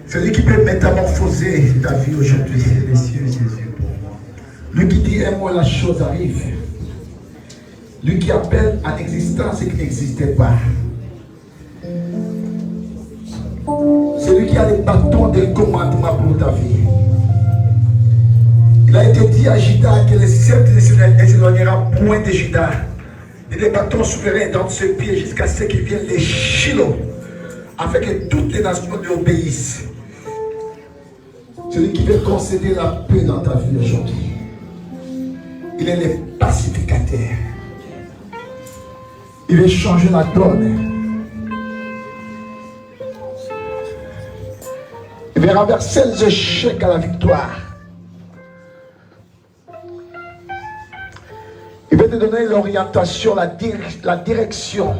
Celui qui peut métamorphoser ta vie aujourd'hui. Lui qui dit un mot, la chose arrive. Lui qui appelle à l'existence ce qui n'existait pas. C'est lui qui a les bâtons de commandement pour ta vie. Il a été dit à Judas que le sceptre ne s'éloignera point de Judas. Et les bâtons souverains dans ses pieds jusqu'à ce qu'ils viennent les Shiloh, afin que toutes les nations lui obéissent. Celui qui veut concéder la paix dans ta vie aujourd'hui. Il est le pacificateur. Il veut changer la donne. Il veut renverser les échecs à la victoire. Il veut te donner l'orientation, la direction.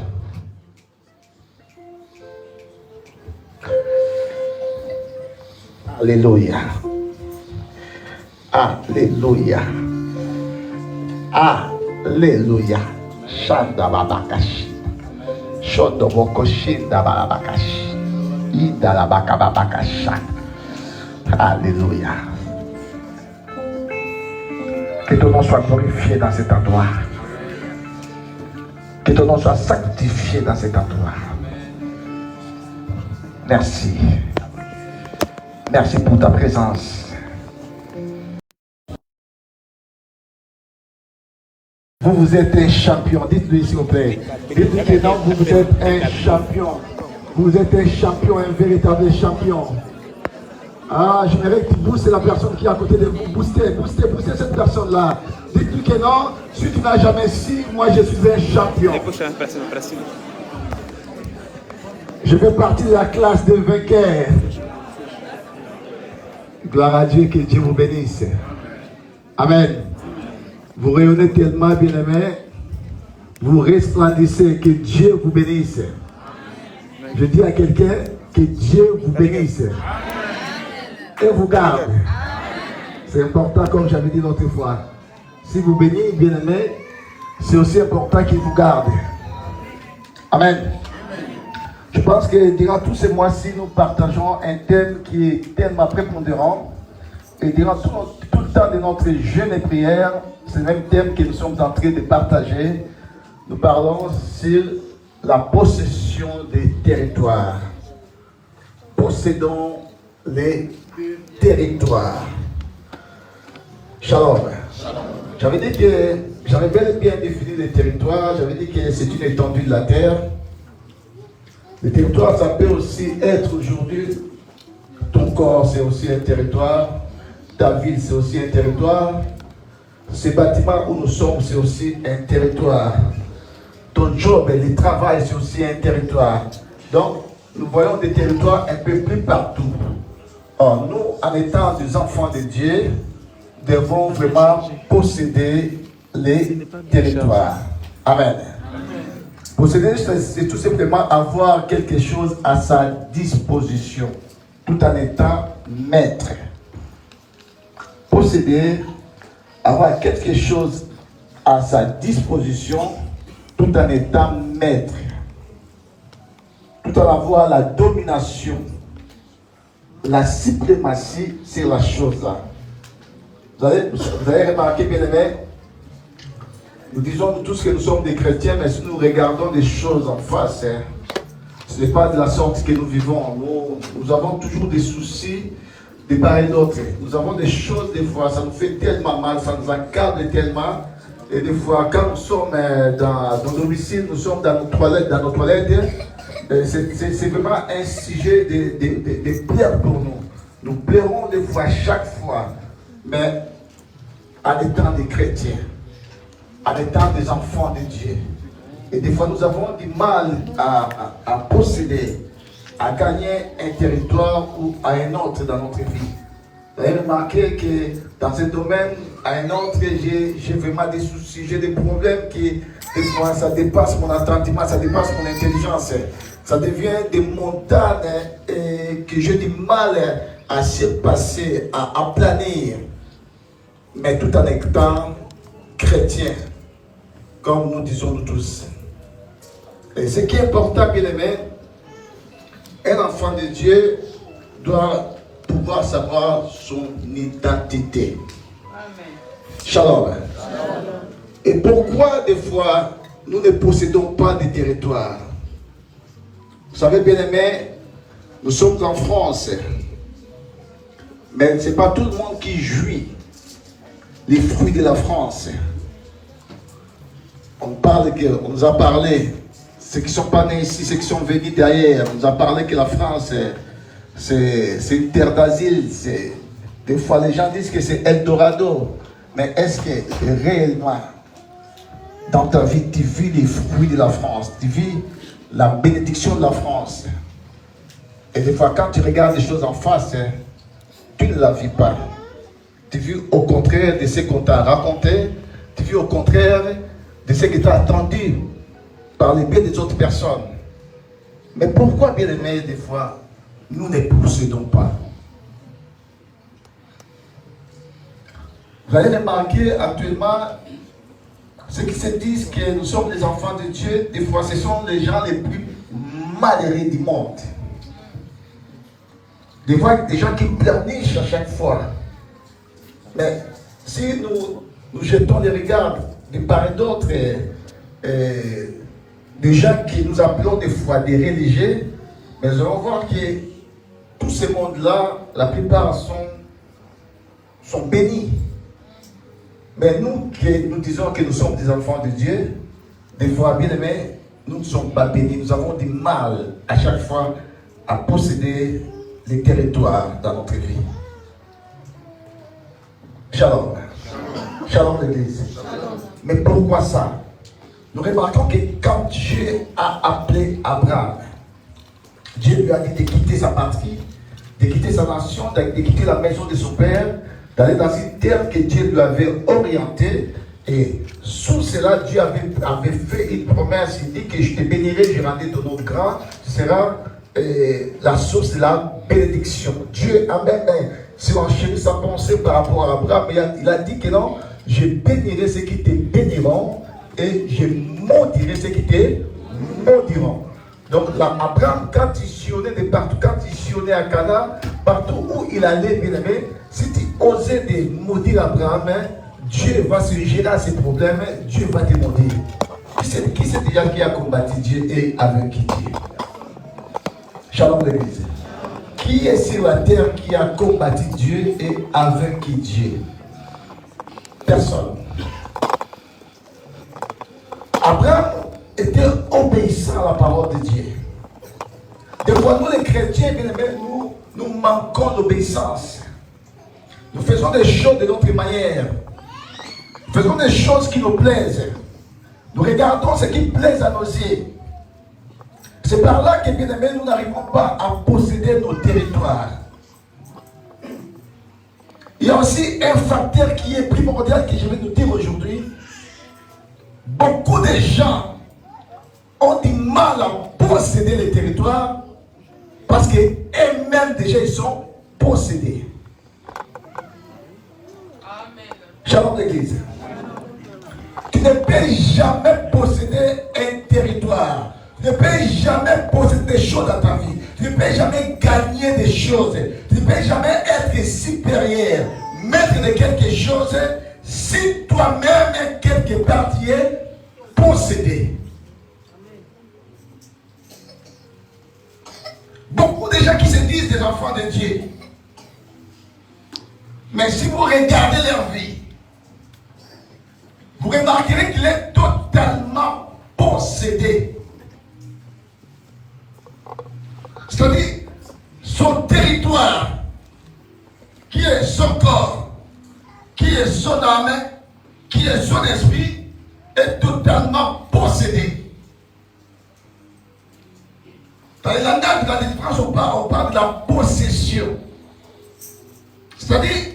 Alléluia. Alléluia. Alléluia. Shanda babakashi. Shondo bokoshinda babakashi. Ida la bakababakasha. Alléluia. Que ton nom soit glorifié dans cet endroit. Que ton nom soit sanctifié dans cet endroit. Merci. Merci pour ta présence. Vous êtes un champion. Dites-le s'il vous plaît. Dites-le que non, vous êtes un champion. Vous êtes un champion, un véritable champion. Ah, j'aimerais que tu boostes la personne qui est à côté de vous. Boostez cette personne-là. Dites-lui que non, si tu n'as jamais su, moi je suis un champion. Je fais partie de la classe des vainqueurs. Gloire à Dieu, que Dieu vous bénisse. Amen. Vous rayonnez tellement, bien-aimés. Vous resplendissez, que Dieu vous bénisse. Je dis à quelqu'un que Dieu vous bénisse. Et vous garde. C'est important, comme j'avais dit l'autre fois. Si vous bénissez, bien-aimés, c'est aussi important qu'il vous garde. Amen. Je pense que durant tous ces mois-ci, nous partageons un thème qui est tellement prépondérant. Et durant tout le temps de notre jeûne et prière, c'est le même thème que nous sommes en train de partager. Nous parlons sur la possession des territoires. Possédons les territoires. Shalom. J'avais dit que j'avais bel et bien défini les territoires. J'avais dit que c'est une étendue de la terre. Le territoire, ça peut aussi être aujourd'hui, ton corps, c'est aussi un territoire. Ta ville, c'est aussi un territoire. Ces bâtiments où nous sommes, c'est aussi un territoire. Ton job et le travail, c'est aussi un territoire. Donc, nous voyons des territoires un peu plus partout. Or, nous, en étant des enfants de Dieu, devons vraiment posséder les territoires. Amen. Posséder, c'est tout simplement avoir quelque chose à sa disposition, tout en étant maître. Posséder, avoir quelque chose à sa disposition, tout en étant maître. Tout en avoir la domination, la suprématie sur la chose là. Vous avez remarqué, bien aimé, nous disons tous que nous sommes des chrétiens, mais si nous regardons des choses en face, ce n'est pas de la sorte que nous vivons. Nous avons toujours des soucis de part et d'autre. Nous avons des choses, des fois, ça nous fait tellement mal, ça nous accable tellement. Et des fois, quand nous sommes dans nos domiciles, nous sommes dans nos toilettes, c'est vraiment un sujet de plaire pour nous. Nous plairons des fois, chaque fois, mais en étant des chrétiens, en étant des enfants de Dieu. Et des fois, nous avons du mal à posséder, à gagner un territoire ou à un autre dans notre vie. Vous avez remarqué que dans ce domaine, à un autre, j'ai vraiment des soucis, j'ai des problèmes qui, des fois, ça dépasse mon entendement, ça dépasse mon intelligence. Ça devient des montagnes que j'ai du mal à surpasser, à aplanir. Mais tout en étant chrétien, comme nous disons nous tous. Et ce qui est important, bien aimé, un enfant de Dieu doit pouvoir savoir son identité. Amen. Shalom. Et pourquoi des fois nous ne possédons pas de territoire? Vous savez, bien aimé, nous sommes en France, mais ce n'est pas tout le monde qui jouit les fruits de la France. On nous a parlé, ceux qui ne sont pas nés ici, ceux qui sont venus derrière, on nous a parlé que la France, c'est une terre d'asile. Des fois, les gens disent que c'est Eldorado. Mais est-ce que réellement, dans ta vie, tu vis les fruits de la France, tu vis la bénédiction de la France? Et des fois, quand tu regardes les choses en face, tu ne la vis pas. Tu vis au contraire de ce qu'on t'a raconté, tu vis au contraire de ce que tu as entendu par les biais des autres personnes. Mais pourquoi, bien aimé, des fois, nous ne possédons pas? Vous allez remarquer actuellement, ceux qui se disent que nous sommes les enfants de Dieu, des fois ce sont les gens les plus malheureux du monde. Des fois, des gens qui pleurnichent à chaque fois. Mais si nous jetons les regards de part et d'autre, des gens qui nous appelons des fois des religieux, mais nous allons voir que tous ces mondes-là, la plupart sont bénis. Mais nous disons que nous sommes des enfants de Dieu, des fois, bien aimés, nous ne sommes pas bénis. Nous avons du mal à chaque fois à posséder les territoires dans notre vie. Shalom. Shalom l'église. Mais pourquoi ça? Nous remarquons que quand Dieu a appelé Abraham, Dieu lui a dit de quitter sa patrie, de quitter sa nation, de quitter la maison de son père, d'aller dans une terre que Dieu lui avait orientée. Et sous cela, Dieu avait fait une promesse. Il dit que je te bénirai, je rendrai ton nom grand. Ce sera la source de la bénédiction. Dieu a même enchaîné sa pensée par rapport à Abraham. Il a dit que non, je bénirai ceux qui te béniront et je maudirai ceux qui te maudiront. Donc là, Abraham, quand il sillonnait de partout, quand il sillonnait à Cana, partout où il allait, bien aimé, si tu osais de maudire Abraham, Dieu va se gérer à ses problèmes, Dieu va te maudire. Qui c'est déjà qui a combattu Dieu et a vaincu Dieu? Shalom l'église. Qui est sur la terre qui a combattu Dieu et a vaincu Dieu? Personne. Abraham était obéissant à la parole de Dieu. Des fois, nous les chrétiens, bien aimés, nous manquons d'obéissance. Nous faisons des choses de notre manière. Nous faisons des choses qui nous plaisent. Nous regardons ce qui plaise à nos yeux. C'est par là que, bien aimés, nous n'arrivons pas à posséder nos territoires. Il y a aussi un facteur qui est primordial que je vais nous dire aujourd'hui. Beaucoup de gens ont du mal à posséder les territoires parce qu'eux-mêmes déjà ils sont possédés. Amen. Shalom l'église. Tu ne peux jamais posséder un territoire. Tu ne peux jamais posséder des choses dans ta vie. Tu ne peux jamais gagner des choses. Tu ne peux jamais être supérieur, maître de quelque chose, si toi-même, quelque part, tu es possédé. Beaucoup de gens qui se disent des enfants de Dieu. Mais si vous regardez leur vie, vous remarquerez qu'il est totalement possédé. C'est-à-dire, son territoire, qui est son corps, qui est son âme, qui est son esprit, est totalement possédé. Dans les langages de la délivrance, on parle de la possession. C'est-à-dire,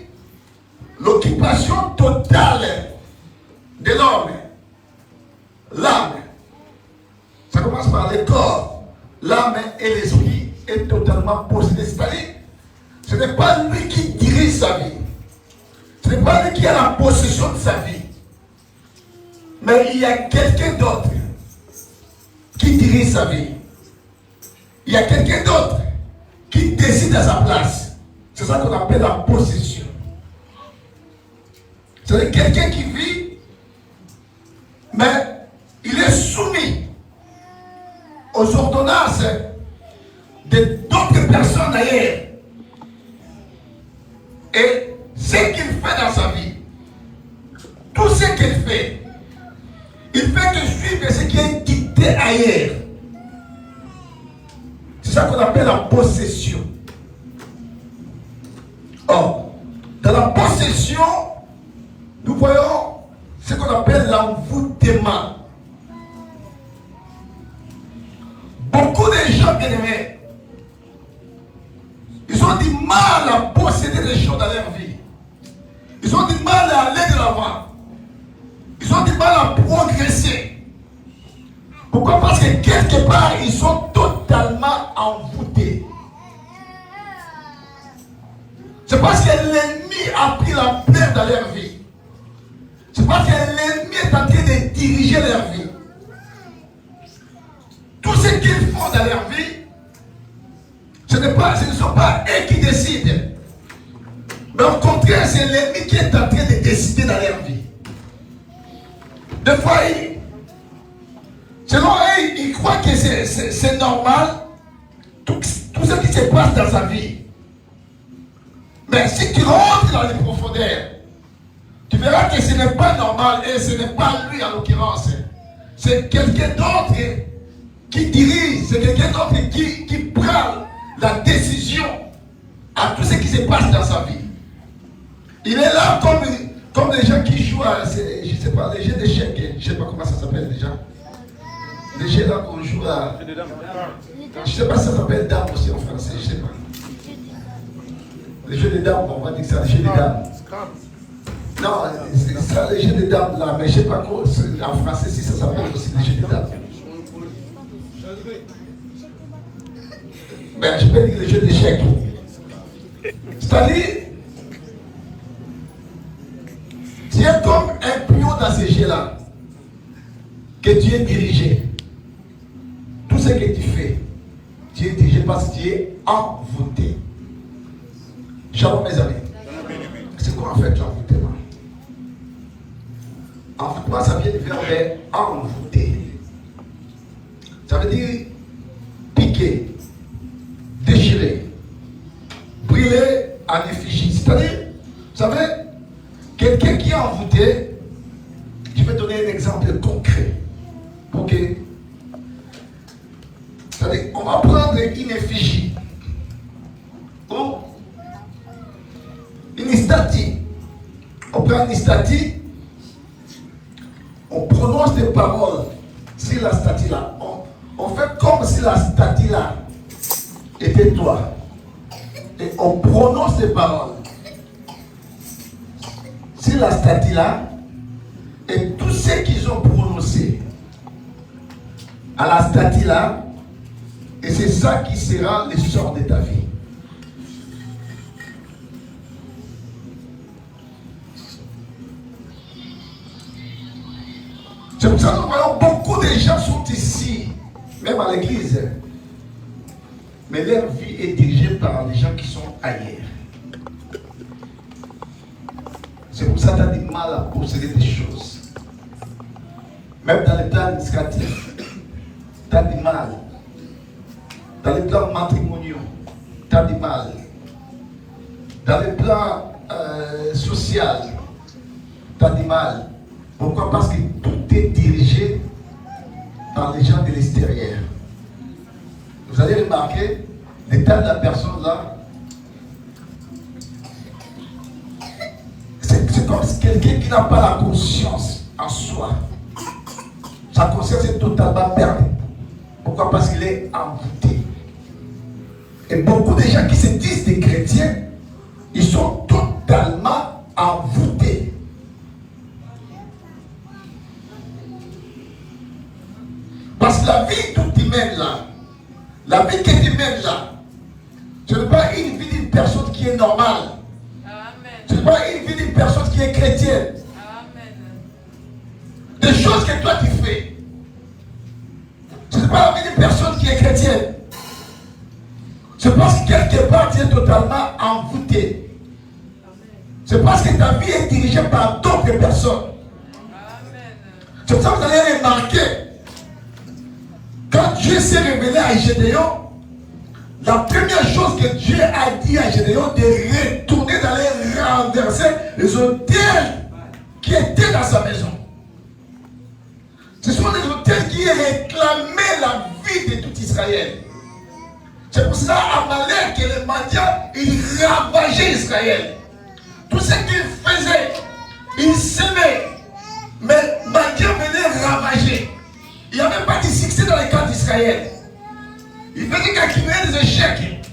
l'occupation totale de l'homme, l'âme. Ça commence par le corps, l'âme et l'esprit est totalement possédé. C'est-à-dire, ce n'est pas lui qui dirige sa vie. Ce n'est pas lui qui a la possession de sa vie. Mais il y a quelqu'un d'autre qui dirige sa vie. Il y a quelqu'un d'autre décide à sa place. C'est ça qu'on appelle la possession. C'est quelqu'un qui vit, mais il est soumis aux ordonnances d'autres personnes ailleurs. Et ce qu'il fait dans sa vie, tout ce qu'il fait, il fait que suivre ce qui est dicté ailleurs. C'est ça qu'on appelle la possession. Or, dans la possession, nous voyons ce qu'on appelle l'envoûtement. Beaucoup de gens, bien aimés, ils ont du mal à posséder des choses dans leur vie. Ils ont du mal à aller de l'avant. Ils ont du mal à progresser. Pourquoi? Parce que quelque part, ils sont totalement envoûtés. C'est parce que l'ennemi a pris la place dans leur vie. C'est parce que l'ennemi est en train de diriger leur vie. Tout ce qu'ils font dans leur vie, ce ne sont pas eux qui décident. Mais au contraire, c'est l'ennemi qui est en train de décider dans leur vie. Des fois, selon eux, ils croient que c'est normal, tout ce qui se passe dans sa vie. Mais si tu rentres dans les profondeurs, tu verras que ce n'est pas normal et ce n'est pas lui en l'occurrence. C'est quelqu'un d'autre qui dirige, c'est quelqu'un d'autre qui prend la décision à tout ce qui se passe dans sa vie. Il est là comme les gens qui jouent à, je ne sais pas, les jeux d'échecs, je ne sais pas comment ça s'appelle déjà. Les jeux là qu'on joue à, je ne sais pas si ça s'appelle dame aussi en français, je ne sais pas. Les jeux de dames, on va dire que c'est les jeux de dames. Non, c'est ça les jeux de dames là, mais je ne sais pas quoi, en français si ça s'appelle aussi les jeux de dames. Mais je peux dire les jeux d'échecs. C'est-à-dire, tu es comme un pion dans ces jeux-là, que tu es dirigé. Tout ce que tu fais, tu es dirigé parce que tu es envoûté. Shalom mes amis. C'est quoi en fait l'envoûtement? Envoûtement, ça vient du verbe envoûter. Ça veut dire piquer, déchirer, brûler en effigie. C'est-à-dire, vous savez, quelqu'un qui est envoûté, je vais donner un exemple concret. Pour que, c'est-à-dire, on va prendre une effigie ou une statue. On prend une statue, on prononce des paroles sur la statue là. On fait comme si la statue là était toi. Et on prononce des paroles sur la statue là. Et tous ceux qu'ils ont prononcé à la statue là, et c'est ça qui sera le sort de ta vie. C'est pour ça que nous voyons beaucoup de gens sont ici, même à l'église. Mais leur vie est dirigée par les gens qui sont ailleurs. C'est pour ça que tu as du mal à posséder des choses. Même dans les plans administratifs, tu as du mal. Dans les plans matrimoniaux, tu as du mal. Dans les plans sociaux, tu as du mal. Pourquoi? Parce que tout est dirigé par les gens de l'extérieur. Vous allez remarquer l'état de la personne là. C'est comme quelqu'un qui n'a pas la conscience en soi. Sa conscience est totalement perdue. Pourquoi? Parce qu'il est envoûté. Et beaucoup de gens qui se disent des chrétiens, ils sont totalement envoûtés. Parce que la vie que tu mènes là, la vie que tu mènes là, ce n'est pas une vie d'une personne qui est normale. Ce n'est pas une vie d'une personne qui est chrétienne. Amen. Des choses que toi tu fais, ce n'est pas la vie d'une personne qui est chrétienne. C'est parce que quelque part tu es totalement envoûté. C'est parce que ta vie est dirigée par d'autres personnes. C'est pour ça que vous allez remarquer, quand Dieu s'est révélé à Gédéon, la première chose que Dieu a dit à Gédéon, de retourner, d'aller renverser les autels qui étaient dans sa maison. Ce sont des autels qui réclamaient la vie de tout Israël. C'est pour cela Amalek et les mendiants, ils ravageaient Israël. Tout ce qu'ils faisaient, ils s'aimaient. Mais mendiants venaient ravager. Il n'y avait pas de succès dans les camps d'Israël. Ils faisaient qu'accumuler des échecs.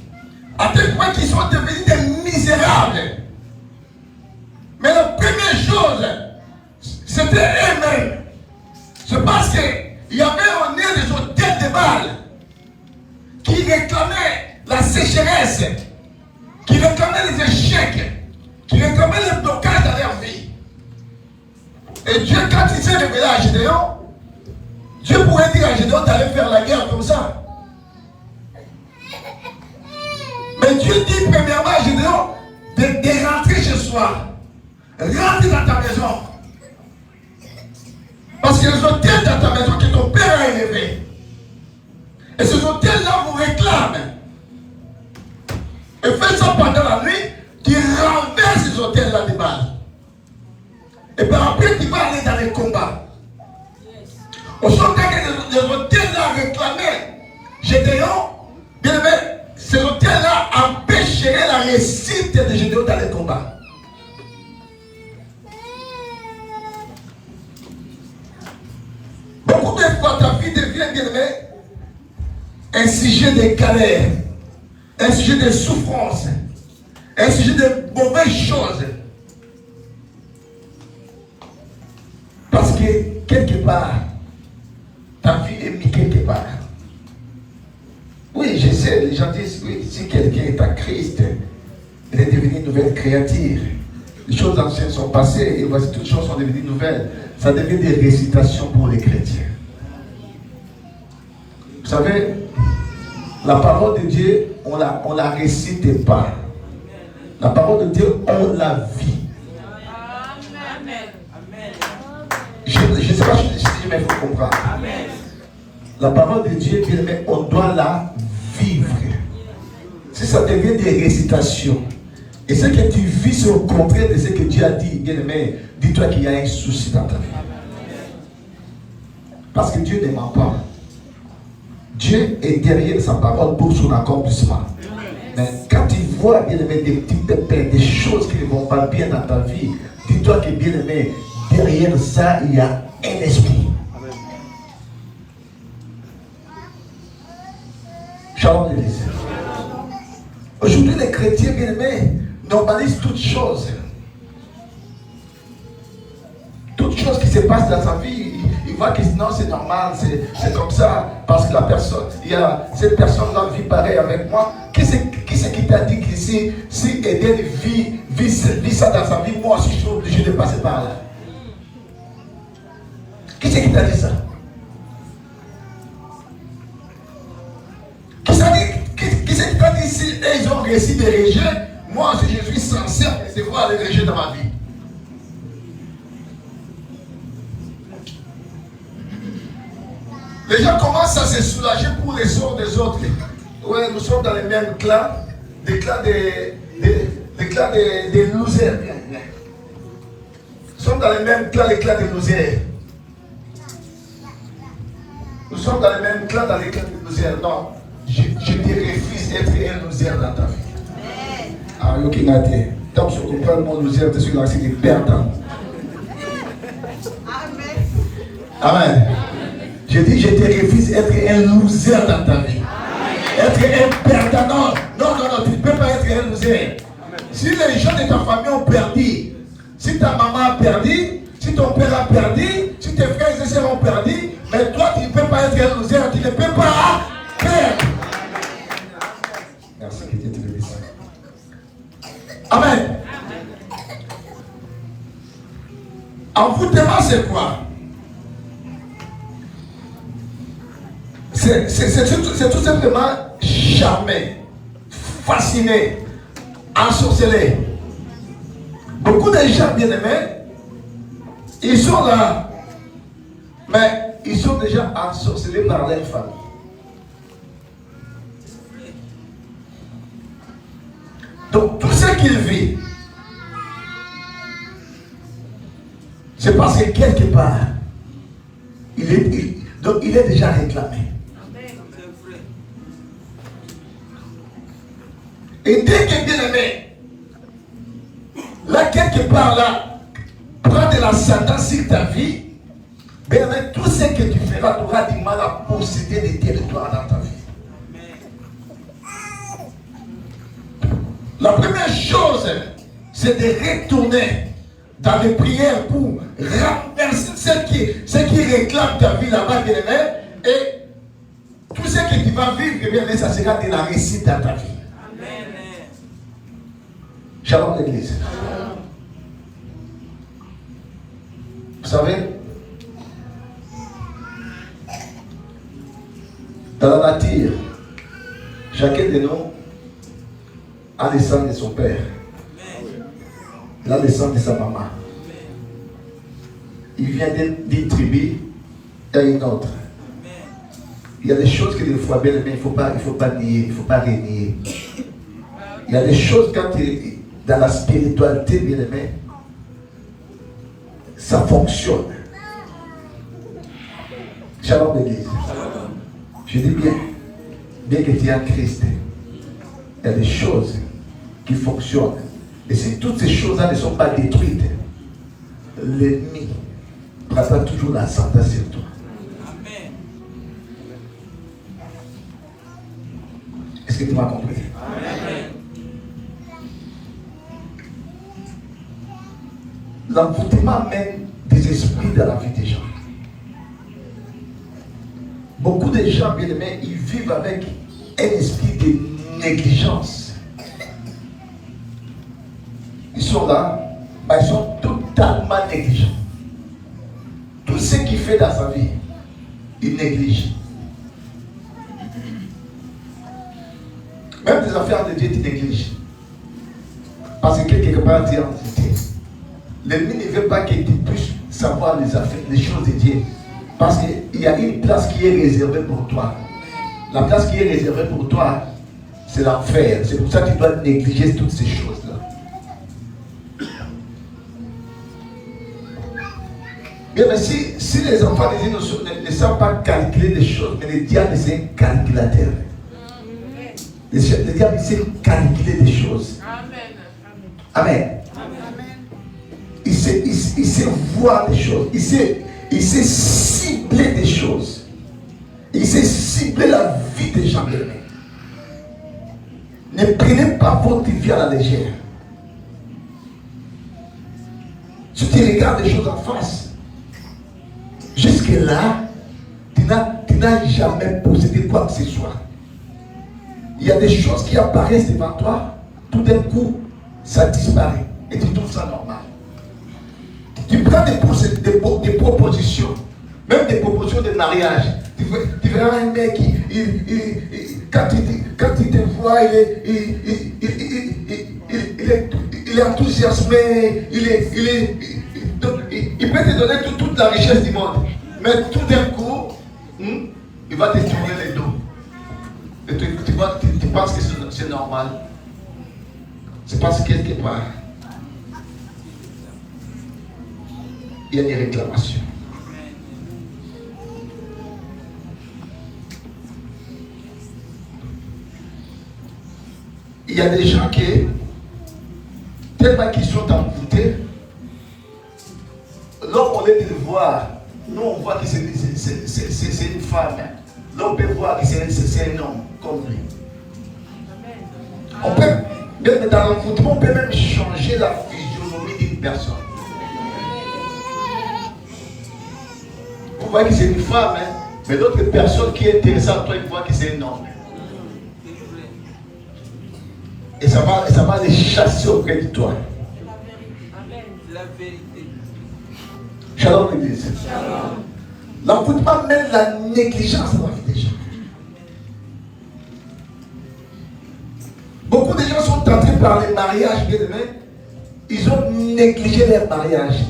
À tel point qu'ils sont devenus des misérables. Mais la première chose, c'était eux-mêmes. C'est parce qu'il y avait en eux des autels de Baal qui réclamaient la sécheresse, qui réclamaient les échecs, qui réclamaient les blocages dans leur vie. Et Dieu, quand il s'est révélé à Gédéon, Dieu pourrait dire à Gédéon d'aller faire la guerre comme ça. Mais Dieu dit premièrement à Gédéon de rentrer chez soi. Rentre dans ta maison. Parce que les hôtels dans ta maison que ton père a élevés. Et ces hôtels-là vous réclament. Et fais ça pendant la nuit, tu renverses ces hôtels-là de base. Et puis après, tu vas aller dans les combats. Au son temps que les hôtels-là réclamaient Gédéon, bien aimé, ces hôtels-là empêcheraient la réussite de Gédéon dans les combats. Beaucoup de fois, ta vie devient, bien aimé, un sujet de galère, un sujet de souffrance, un sujet de mauvaises choses. Parce que quelque part, ta vie est mise quelque part. Oui, je sais, les gens disent, oui, si quelqu'un est à Christ, il est devenu une nouvelle créature. Les choses anciennes sont passées et voici toutes choses sont devenues nouvelles. Ça devient des récitations pour les chrétiens. Vous savez, la parole de Dieu, on la récite pas. La parole de Dieu, on la vit. Je ne sais pas si je me fais comprendre. La parole de Dieu, bien aimé, on doit la vivre. Si ça devient des récitations, et ce que tu vis, c'est au contraire de ce que Dieu a dit, bien aimé, dis-toi qu'il y a un souci dans ta vie. Parce que Dieu ne ment pas. Dieu est derrière sa parole pour son accomplissement. Mais quand tu vois, bien aimé, des petites pépins, des choses qui ne vont pas bien dans ta vie, dis-toi que, bien aimé, derrière ça, il y a un esprit. Shalom l'Église. Aujourd'hui, les chrétiens, bien aimés, normalisent toutes choses. Toutes choses qui se passent dans sa vie, il voit que non, c'est normal, c'est comme ça, parce que la personne, il y a cette personne-là vit pareil avec moi. Qui c'est qui t'a dit que si Eden vit ça dans sa vie, moi aussi je suis obligé de passer par là? Qui c'est qui t'a dit ça? Qui c'est qui t'a dit si ils ont réussi de réger, moi aussi je suis censé recevoir les réger dans ma vie? Les gens commencent à se soulager pour les sorts des autres. Ouais, nous sommes dans les mêmes clans, des clans des losers. Nous sommes dans les mêmes clans, les clans des losers. Nous sommes dans les mêmes clans, dans les clans des losers. Non, je te refuse d'être un loser dans ta vie. Ah, ok, Naté. Tant que je comprends mon loser, je suis là, c'est des perdants. Amen. Je dis, je te refuse d'être un loser dans ta vie. Être un perdant. Non, tu ne peux pas être un loser. Si les gens de ta famille ont perdu, si ta maman a perdu, si ton père a perdu, si tes frères et sœurs ont perdu, mais toi, tu ne peux pas être un loser, tu ne peux pas perdre. Merci que Dieu te bénisse. Amen. Envoûtement, c'est quoi? C'est tout simplement jamais fascinés, ensorcelés. Beaucoup de gens bien-aimés, ils sont là, mais ils sont déjà ensorcelés par leur famille. Donc tout ce qu'ils vivent, c'est parce que quelque part, il est déjà réclamé. Et dès que bien aimé, là quelque part là, prends de l'ascendant sur ta vie, bien aimé, tout ce que tu feras, tu auras du mal à posséder des territoires dans ta vie. La première chose, c'est de retourner dans les prières pour renverser ce qui réclame ta vie là-bas, bien aimé, et tout ce que tu vas vivre, bien aimé, ça sera de la réussite dans ta vie. Amen. Shalom l'église. Vous savez, dans la nature, chacun de nous a le sang de son père. Il a le sang de sa maman. Il vient d'une tribu à une autre. Il y a des choses que des fois, bien aimé, il ne faut pas nier, il ne faut pas renier. Il y a des choses quand tu es dans la spiritualité, bien aimé, ça fonctionne. Shalom l'église. Je dis bien que tu es en Christ, il y a des choses qui fonctionnent. Et si toutes ces choses-là ne sont pas détruites, l'ennemi prendra toujours l'ascendant sur toi. Amen. Est-ce que tu m'as compris? Amen. L'envoûtement mène des esprits dans la vie des gens. Beaucoup de gens, bien aimés, ils vivent avec un esprit de négligence. Ils sont là, mais ils sont totalement négligents. Tout ce qu'il fait dans sa vie, il néglige. Même des affaires de Dieu, tu négliges. Parce que quelque part, tu es en vérité. L'ennemi ne veut pas que tu puisses savoir les affaires, les choses de Dieu. Parce qu'il y a une place qui est réservée pour toi. La place qui est réservée pour toi, c'est l'enfer. C'est pour ça que tu dois négliger toutes ces choses-là. Bien, mais si les enfants de Dieu ne savent pas calculer les choses, mais le diable c'est un calculateur. Le diable sait calculer des choses. Amen. Il sait voir des choses. Il sait cibler des choses. Il sait cibler la vie des gens. Ne prenez pas votre vie à la légère. Si tu regardes les choses en face, jusque-là, tu n'as jamais possédé quoi que ce soit. Il y a des choses qui apparaissent devant toi, tout d'un coup, ça disparaît. Et tu trouves ça normal. Tu prends des propositions, même des propositions de mariage. Tu verras un mec, quand il te voit, il est enthousiasmé, il peut te donner toute la richesse du monde. Mais tout d'un coup, il va te tourner les dos. Et tu penses que c'est normal. C'est parce que quelque part, il y a des réclamations. Il y a des gens qui, tellement qu'ils sont envoûtés, l'homme, au lieu de le voir, nous on voit que c'est une femme. L'homme peut voir que c'est un homme comme lui. On peut, même dans l'envoûtement, on peut même changer la physionomie d'une personne. Vous voyez que c'est une femme, hein? Mais l'autre personne qui est intéressante, toi, il voit que c'est un homme. Et ça va les chasser auprès de toi. C'est la vérité. Shalom l'église. L'envoûtement mène la négligence dans la vie des gens. Beaucoup de gens sont entrés par les mariages, bien aimés. Ils ont négligé leur mariage.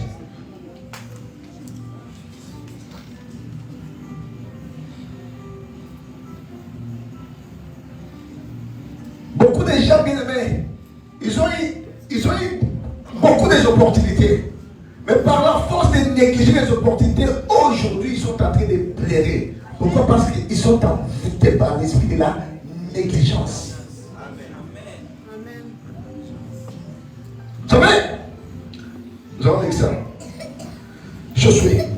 Beaucoup de gens, bien aimés, ils ont eu beaucoup d'opportunités. Mais par la force de négliger les opportunités, aujourd'hui, ils sont en train de pleurer. Pourquoi? Parce qu'ils sont envoûtés par l'esprit de la négligence. Amen. Vous savez, nous avons l'exemple. Josué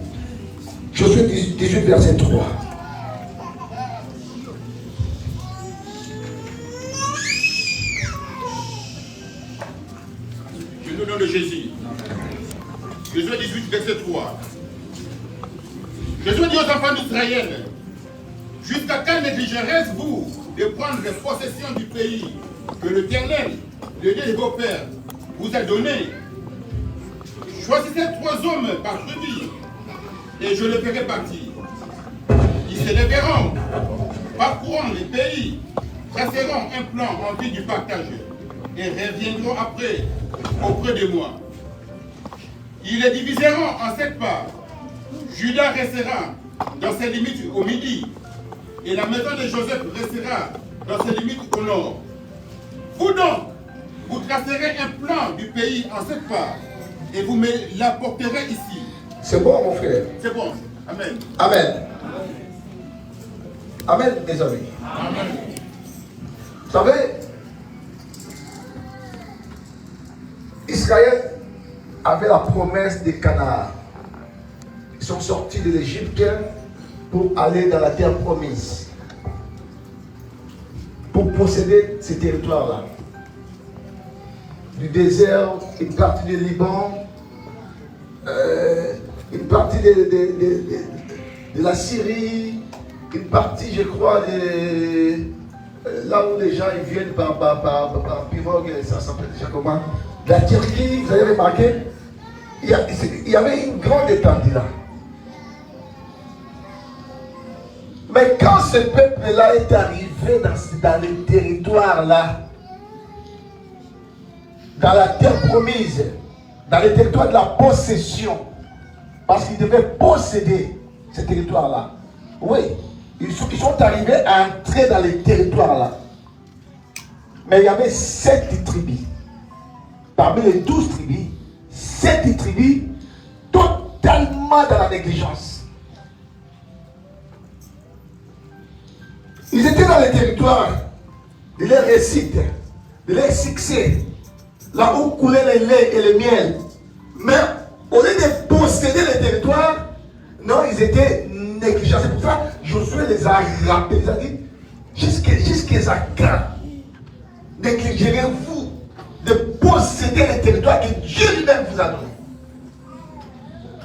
18, verset 3. Au nom de Jésus. Josué 18, verset 3. Josué dit aux enfants d'Israël, jusqu'à quand négligerez-vous de prendre possession du pays que l'Éternel, le Dieu de vos pères, vous a donné? Choisissez 3 hommes par tribu, et je les ferai partir. Ils se lèveront, parcourront les pays, traceront un plan en vue du partage, et reviendront après auprès de moi. Ils les diviseront en 7 parts. Judas restera dans ses limites au midi, et la maison de Joseph restera dans ses limites au nord. Vous donc, vous tracerez un plan du pays en 7 parts, et vous me l'apporterez ici. C'est bon, mon frère. C'est bon. Amen. Amen. Amen, mes amis. Amen. Vous savez, Israël avait la promesse des Canaan. Ils sont sortis de l'Égypte pour aller dans la terre promise, pour posséder ces territoires-là. Du désert, une partie du Liban, une partie de la Syrie, une partie, je crois, là où les gens ils viennent par pirogue, ça s'appelle déjà comment? La Turquie, vous avez remarqué, il y avait une grande étendue là. Mais quand ce peuple-là est arrivé dans les territoires-là, dans la terre promise, dans les territoires de la possession, parce qu'ils devaient posséder ces territoires-là. Oui, ils sont arrivés à entrer dans les territoires-là. Mais il y avait 7 tribus. Parmi les 12 tribus, 7 tribus totalement dans la négligence. Ils étaient dans les territoires de leur réussite, de leur succès, là où coulait le lait et le miel. Mais au lieu de posséder les territoires, non, ils étaient négligents. C'est pour ça que Josué les a rappelés. Il a dit, jusqu'à quand négligerez-vous de posséder les territoires que Dieu lui-même vous a donnés?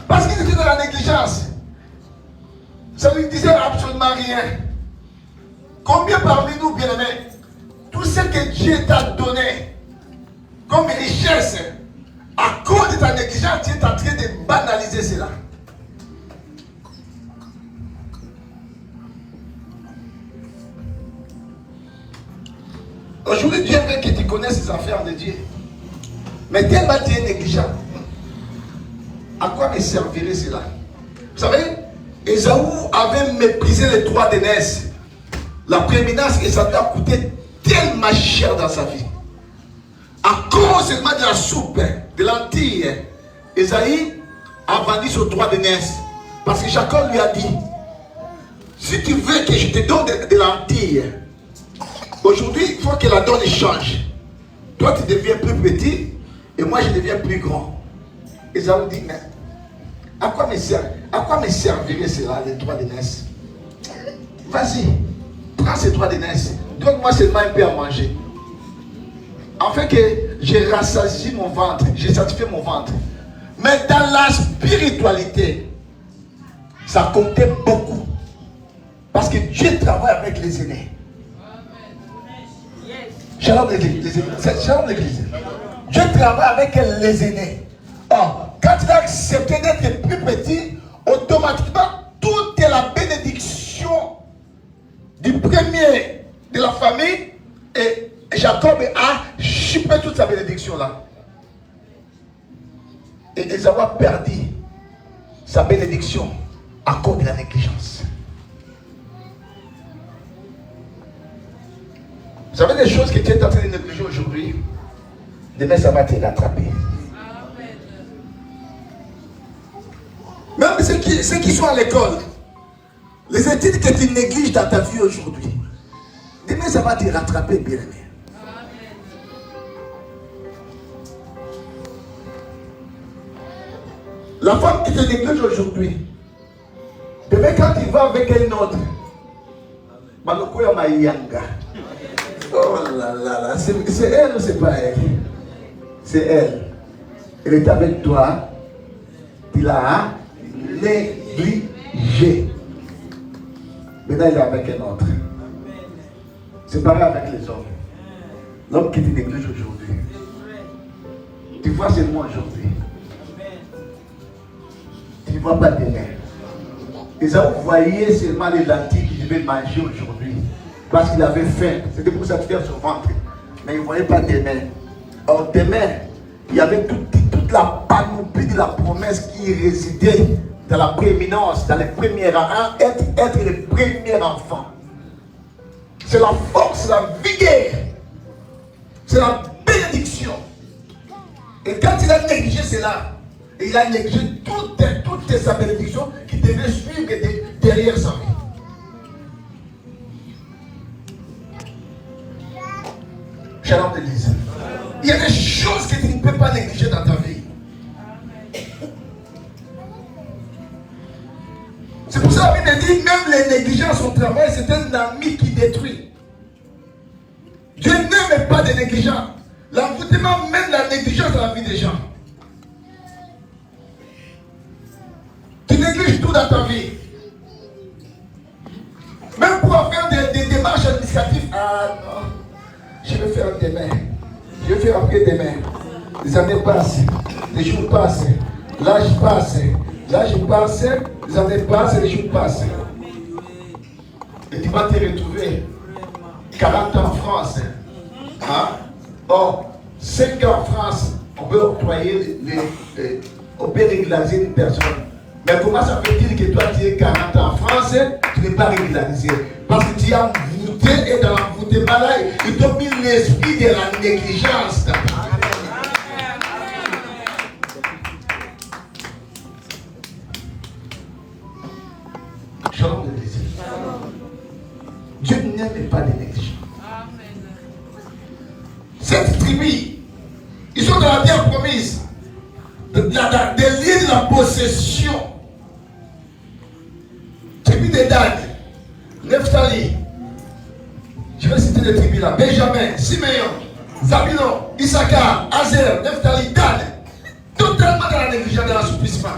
Parce qu'ils étaient dans la négligence. Ça ne lui disait absolument rien. Combien parmi nous, bien-aimés, tout ce que Dieu t'a donné comme richesse, à cause de ta négligence, tu es en train de banaliser cela. Aujourd'hui, Dieu veut que tu connaisses les affaires de Dieu. Mais tellement tu es négligent. À quoi me servirait cela? Vous savez, Ésaü avait méprisé les droits d'aînesse. La prééminence, et ça lui a coûté tellement cher dans sa vie. À cause seulement de la soupe, de lentilles, Ésaü a vendu son droit d'aînesse. Parce que Jacob lui a dit, si tu veux que je te donne des lentilles, aujourd'hui, il faut que la donne change. Toi, tu deviens plus petit et moi, je deviens plus grand. Ésaü dit, mais à quoi me servirait cela, les droits d'aînesse? Vas-y, prends ces droits d'aînesse. Donne-moi seulement un peu à manger. Afin que je rassasie mon ventre, je satisfais mon ventre. Mais dans la spiritualité, ça comptait beaucoup. Parce que Dieu travaille avec les aînés. Shalom l'église. Shalom l'église. Dieu travaille avec les aînés. Or, quand tu as accepté d'être plus petit, automatiquement, toute la bénédiction du premier de la famille, et Jacob a chipé toute sa bénédiction là. Et Ésaü a perdu sa bénédiction à cause de la négligence. Vous savez des choses que tu es en train de négliger aujourd'hui, demain ça va te rattraper. Même ceux qui sont à l'école, les études que tu négliges dans ta vie aujourd'hui, demain ça va te rattraper, bien aimé. La femme qui te néglige aujourd'hui, demain quand tu vas avec un autre, Maloko ya Mayanga. Oh là là là, c'est elle ou c'est pas elle? C'est elle. Elle est avec toi, tu l'as négligé. Maintenant elle est avec un autre. C'est pareil avec les hommes. L'homme qui te néglige aujourd'hui, tu vois seulement aujourd'hui. Tu ne vois pas demain. Ésaü voyait seulement les lentilles qu'il devait manger aujourd'hui. Parce qu'il avait faim. C'était pour satisfaire son ventre. Mais il ne voyait pas demain. Or demain, il y avait toute la panoplie de la promesse qui résidait dans la prééminence, dans les premiers rangs, être le premier enfant. C'est la force, la vigueur. C'est la bénédiction. Et quand il a négligé cela, il a négligé toute sa bénédiction qui devait suivre derrière sa vie. Shalom d'église. Il y a des choses que tu ne peux pas négliger dans ta vie. C'est pour ça que la Bible dit, même les négligences au travail, c'est un ami qui détruit. Dieu n'aime pas des négligents. L'envoûtement mène la négligence dans la vie des gens. Tu négliges tout dans ta vie. Même pour faire des démarches administratives. Ah non, je vais faire demain. Je vais faire après demain. Les années passent, les jours passent, l'âge passe, l'âge passe, les années passent, les jours passent. Et tu vas te retrouver 40 ans en France. Hein? Or, 5 ans en France, on peut octroyer, on peut régulariser une personne. Mais comment ça fait-il que toi tu es 40 ans en France, tu n'es pas régularisé? Parce que tu as envoûté et dans l'envoûtement là, il t'a mis l'esprit de la négligence. Shalom de l'église. Dieu n'aime pas les négligents. Cette tribu, ils sont dans la terre promise, des liens de la possession. Tribu de Dan, Nephtali, je vais citer les tribus là, Benjamin, Siméon, Zabulon, Issachar, Azer, Nephtali, Dan, totalement dans la négligence, dans l'assouplissement.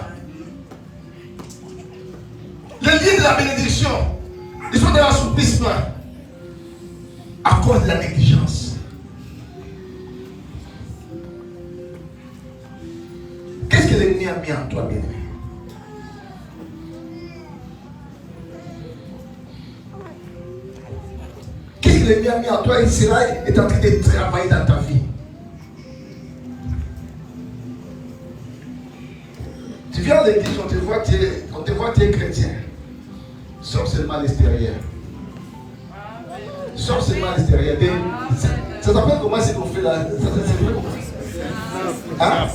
Les liens de la bénédiction, ils sont dans l'assouplissement à cause de la négligence. Qu'est-ce que l'ennemi a mis en toi, bien-aimé? Qu'est-ce que l'ennemi a mis en toi? Et cela est en train de travailler dans ta vie. Tu viens à l'église, on te voit, tu es chrétien. Sors seulement à l'extérieur. Sors seulement à l'extérieur. Ça s'appelle comment c'est qu'on fait là? Hein?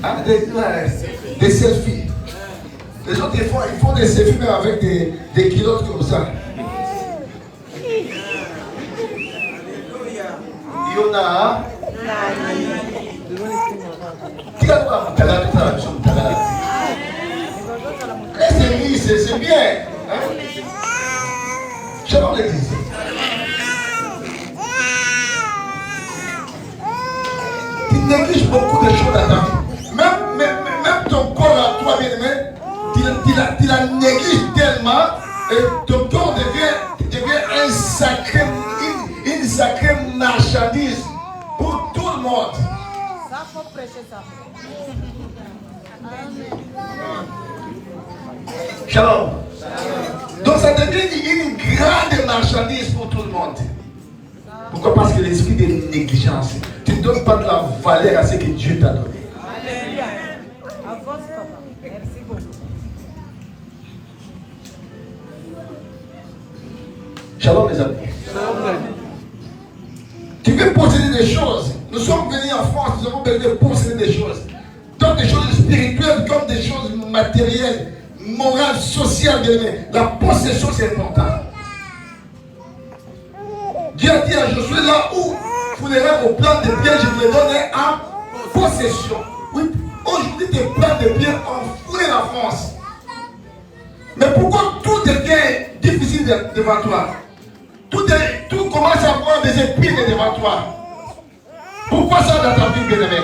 Hein? Des selfies. Les autres ils font des selfies mais avec des kilotes comme ça. Il y en a. C'est bien. Shalom l'église. Tu négliges beaucoup de choses dans ta vie. Même ton corps à toi, bien-aimé, tu la négliges tellement et ton corps devient une sacrée marchandise pour tout le monde. Ça, faut prêcher ça. Shalom. Donc ça devient une grande marchandise pour tout le monde. Pourquoi? Parce que l'esprit de négligence. Tu ne donnes pas de la valeur à ce que Dieu t'a donné. Alléluia. Avance, papa. Merci beaucoup. Shalom, mes amis. Tu veux posséder des choses. Nous sommes venus en France, nous avons besoin de posséder des choses. Tant des choses spirituelles comme des choses matérielles, morales, sociales. La possession, c'est important. Dieu a dit à Josué, là où vous verrez vos plans de biens, je vous les donne en possession. Oui, aujourd'hui, tes plans de biens ont foulé la France. Mais pourquoi tout devient difficile devant toi? Tout commence à avoir des épines devant toi. Pourquoi ça dans ta vie, bien-aimé?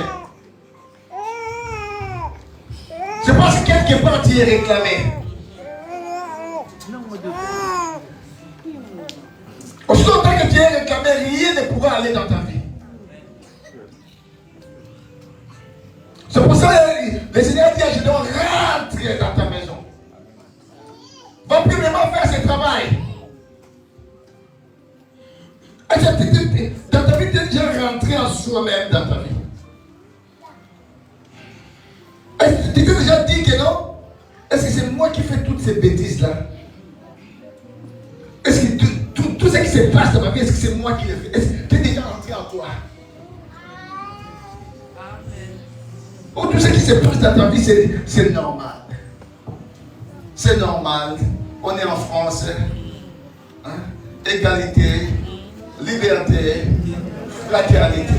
C'est parce que quelque part tu es réclamé. Aussi longtemps que tu es réclamé, rien ne pourra aller dans ta vie. C'est pour ça que le Seigneur dit à Gédéon, rentre dans ta maison. Va premièrement faire ce travail. Dans ta vie, tu es déjà rentré en soi-même dans ta vie. Est-ce que tu t'es déjà dit que non? Est-ce que c'est moi qui fais toutes ces bêtises-là? Est-ce que tout ce qui se passe dans ma vie, est-ce que c'est moi qui le fais? Est-ce que tu es déjà rentré en toi? Ou tout ce qui se passe dans ta vie, c'est normal. C'est normal. On est en France. Hein? Égalité, liberté, fraternité.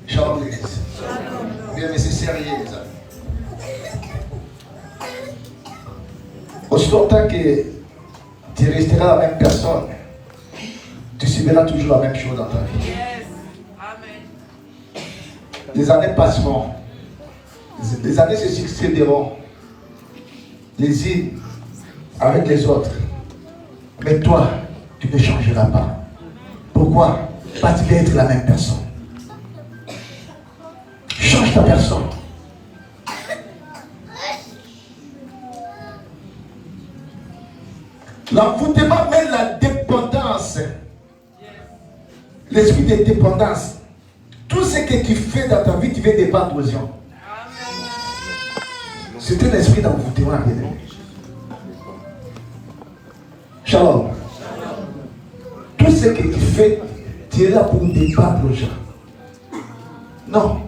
Shalom l'église. Bien, mais c'est sérieux, les amis. Aussi longtemps que tu resteras la même personne, tu subiras toujours la même chose dans ta vie. Les années passeront. Les années se succéderont. Les unes avec les autres. Mais toi, tu ne changeras pas. Pourquoi? Parce que tu vas être la même personne. Change ta personne. L'envoûtement mène la dépendance. L'esprit de dépendance. Tout ce que tu fais dans ta vie, tu veux dépendre aux gens. C'est un esprit d'envoûtement, bien aimé. Shalom. Tout ce que tu fais, tu es là pour dépendre aux gens. Non.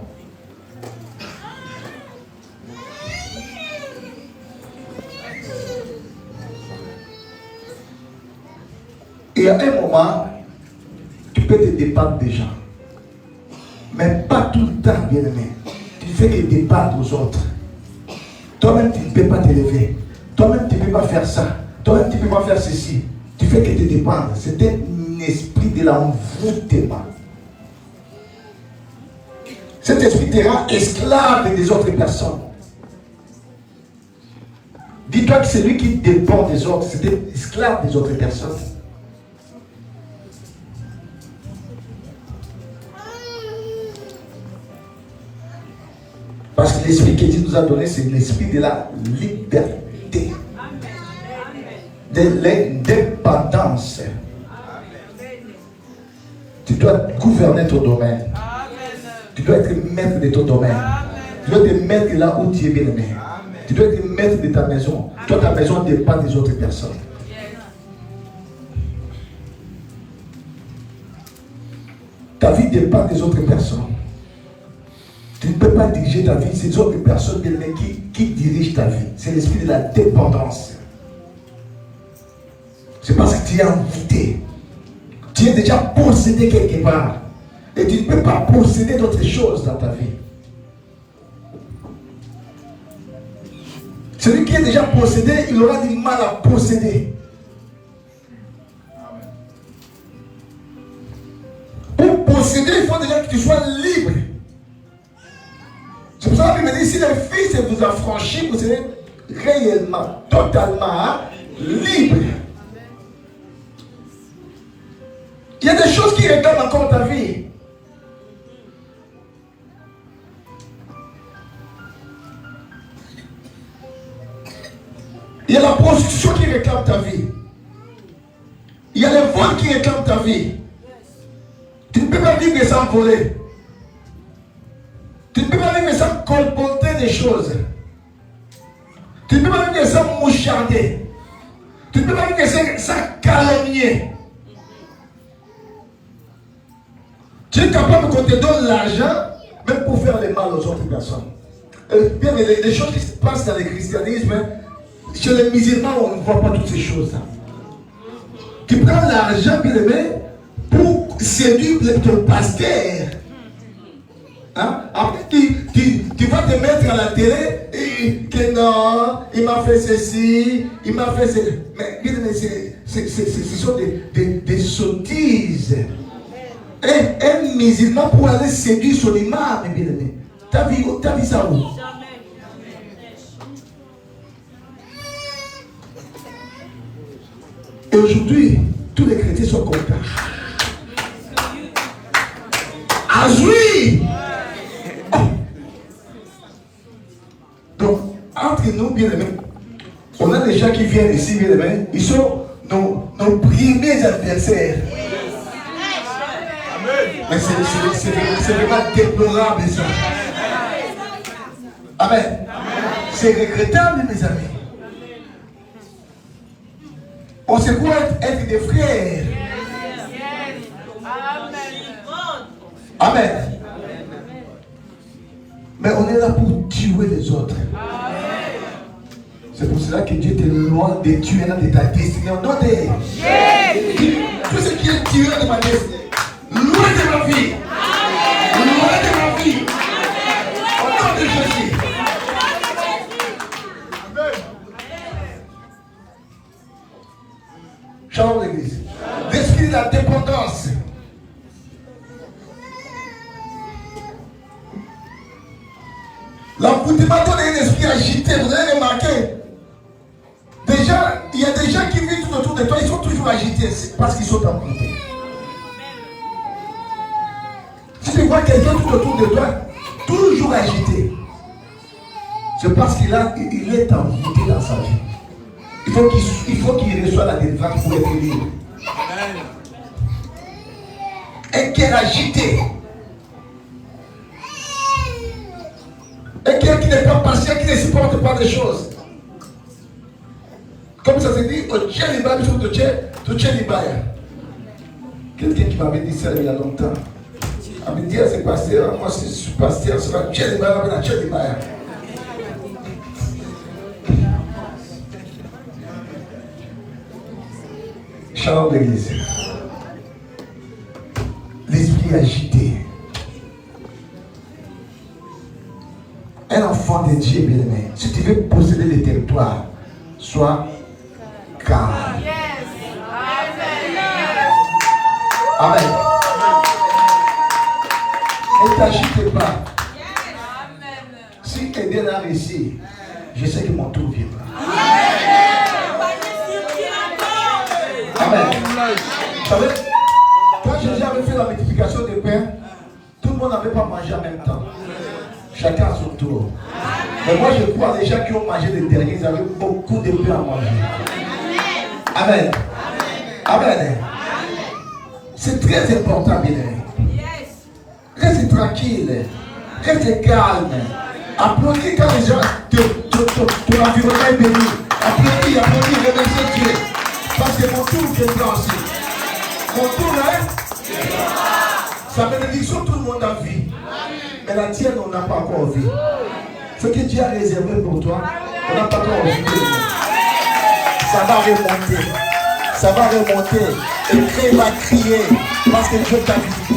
Et à un moment, tu peux te dépendre des gens. Mais pas tout le temps, bien aimé. Tu fais que dépendre aux autres. Toi-même, tu ne peux pas t'élever. Toi-même, tu ne peux pas faire ça. Toi-même, tu ne peux pas faire ceci. Tu fais que te dépendre. C'est un esprit de l'envoûtement. Cet esprit te rend esclave des autres personnes. Dis-toi que celui qui dépend des autres, c'est esclave des autres personnes. Parce que l'esprit que Dieu nous a donné, c'est l'esprit de la liberté. De l'indépendance. Tu dois gouverner ton domaine. Tu dois être maître de ton domaine. Tu dois être maître là où tu es bien aimé. Tu dois être maître de ta maison. Toi, ta maison dépend des autres personnes. Ta vie dépend des autres personnes. Tu ne peux pas diriger ta vie, c'est les autres personnes qui dirigent ta vie. C'est l'esprit de la dépendance. C'est parce que tu es envoûté. Tu es déjà possédé quelque part. Et tu ne peux pas posséder d'autres choses dans ta vie. Celui qui est déjà possédé, il aura du mal à posséder. Pour posséder, il faut déjà que tu sois libre. C'est pour ça que je me dis, si le Fils vous a franchi, vous serez réellement, totalement libre. Il y a des choses qui réclament encore ta vie. Il y a la prostitution qui réclame ta vie. Il y a les vols qui réclament ta vie. Tu ne peux pas vivre sans voler. Tu ne peux pas vivre sans colporter des choses. Tu ne peux pas vivre sans moucharder. Tu ne peux pas vivre sans calomnier. Tu es capable qu'on te donne l'argent, même pour faire le mal aux autres personnes. Bien, les choses qui se passent dans le christianisme, chez les musulmans, on ne voit pas toutes ces choses-là. Tu prends l'argent, bien aimé, pour séduire ton pasteur. Hein? Après, tu vas te mettre à la télé et que non, il m'a fait ceci, il m'a fait ceci. Mais bien aimé, ce sont des sottises. Et un musulman pour aller séduire son imam, bien aimé. T'as vu ça où? Et aujourd'hui, tous les chrétiens sont contents. Ah oui! Oh. Donc, entre nous, bien aimés, on a des gens qui viennent ici, bien aimés, ils sont nos premiers adversaires. Mais c'est vraiment déplorable ça. Amen. C'est regrettable, mes amis. On se croit être des frères. Amen. Mais on est là pour tuer les autres. C'est pour cela que Dieu te loin de tuer dans de ta destinée. On doit tout ce qui est tué de ma destinée. Loin de ma vie. Loin de ma vie. Au nom de Jésus. Shalom l'église. L'esprit de la dépendance. L'envoûtement est un esprit agité. Vous avez remarqué? Déjà, il y a des gens qui vivent tout autour de toi, ils sont toujours agités parce qu'ils sont envoûtés. Si tu vois quelqu'un tout autour de toi, toujours agité, c'est parce qu'il est envoûté dans sa vie. Il faut qu'il reçoive la délivrance pour être libre. Un cœur agité. Un cœur qui n'est pas patient, qui ne supporte pas des choses. Comme ça se dit, au Tchéliba, au Tchéliba. Quelqu'un qui m'avait dit ça il y a longtemps. Il m'a dit, c'est pasteur, moi je suis pasteur, c'est pas Tchéliba, mais Tchéliba. Shalom l'église. L'esprit agité. Un enfant de Dieu, bien aimé, si tu veux posséder les territoires, sois calme. Amen. Ne t'agite pas. Si Eden a réussi, je sais que mon tour viendra. Amen. Vous savez, quand Jésus avait fait la multiplication des pains, tout le monde n'avait pas mangé en même temps. Chacun à son tour. Mais moi je crois les gens qui ont mangé les derniers, ils avaient beaucoup de pain à manger. Amen. Amen. C'est très important, bien aimé. Reste tranquille. Reste calme. Applaudis quand les gens ton environnement est béni. Applaudis, remercie Dieu. Parce que mon tour viendra aussi. Mon tour est sa bénédiction, tout le monde a vu. Mais la tienne, on n'a pas encore vu. Ce que Dieu a réservé pour toi, on n'a pas encore vu. Ça va remonter. Ça va remonter. Et Dieu va crier. Parce que Dieu t'a visité.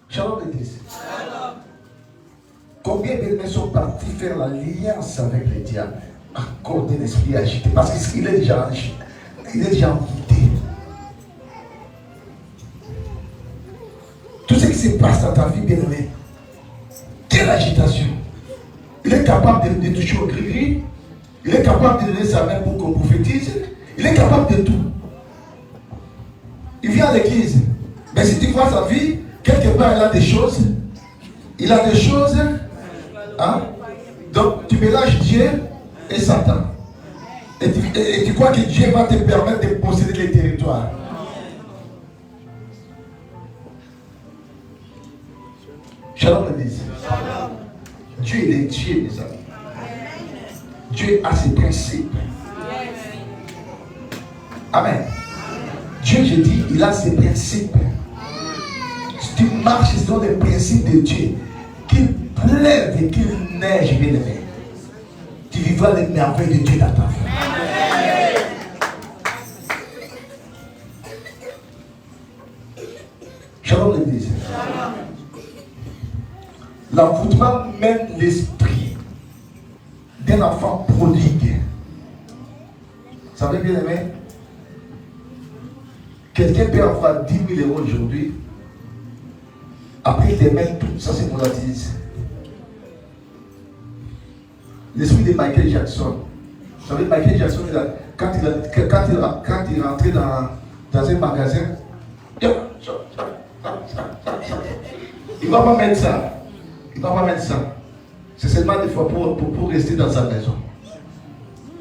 Shalom l'église. Combien de gens sont partis faire l'alliance avec le diable à cause de l'esprit agité? Parce qu'il est déjà agité. Il est déjà envoûté. Tout ce qui se passe dans ta vie, bien aimé, quelle agitation! Il est capable de toucher au gris-gris, il est capable de donner sa main pour qu'on prophétise, il est capable de tout. Il vient à l'église, mais si tu vois sa vie, quelque part il a des choses, Il a des choses. Hein? Donc tu mélanges Dieu et Satan. Et tu crois que Dieu va te permettre de posséder les territoires. Shalom l'église. Dieu il est Dieu, mes amis. Dieu a ses principes. Amen. Dieu, je dis, il a ses principes. Si tu marches selon les principes de Dieu, qu'il pleuve et qu'il neige, bien aimé, tu vivras les merveilles de Dieu dans ta vie. Shalom l'église. L'envoûtement mène l'esprit d'un enfant prodigue. Vous savez bien aimé, quelqu'un peut avoir 10 000 euros aujourd'hui, après il démène tout, ça c'est volatile. L'esprit de Michael Jackson. Vous savez, Michael Jackson, quand il est rentré dans un magasin, il ne va pas mettre ça. Il ne va pas mettre ça. C'est seulement des fois pour rester dans sa maison.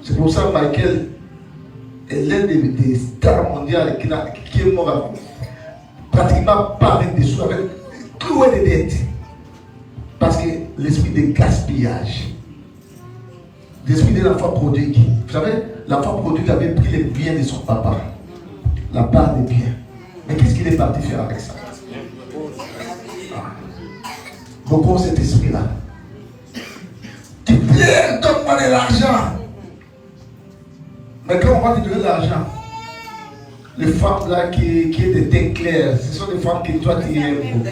C'est pour ça que Michael est l'un des stars mondiales qui est mort pratiquement pas avec des sous, avec cloué de dettes. Parce que l'esprit de gaspillage, l'esprit de l'enfant prodigue. Vous savez, l'enfant prodigue avait pris les biens de son papa, la part des biens. Mais qu'est-ce qu'il est parti faire avec ça? Beaucoup ont cet esprit-là. Tu pleures, donne-moi de l'argent. Mais quand on va te donner de l'argent, les femmes là qui ont des teintes claires, ce sont des femmes que toi tu aimes beaucoup.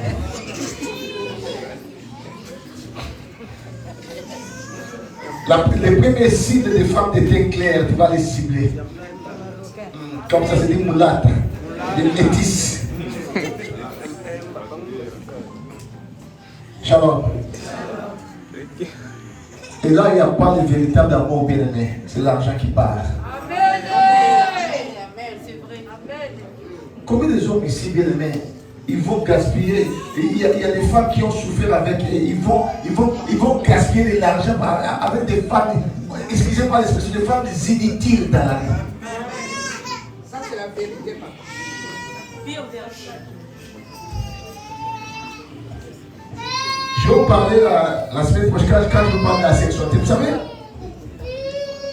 Les premiers cibles des femmes de teint clair, tu vas les cibler. Comme ça, c'est des moulattes, des métisses. Shalom. Et là, il n'y a pas de véritable amour bien-aimé. C'est l'argent qui parle. Amen. C'est vrai. Amen. Combien de hommes ici, bien-aimés, ils vont gaspiller. Il y a des femmes qui ont souffert avec. Ils vont gaspiller de l'argent avec des femmes. Excusez-moi l'expression, des femmes inutiles dans la vie. Ça, c'est la vérité, papa. Pire vérité. Je vais vous parler la semaine prochaine quand je vous parle de la sexualité. Vous savez,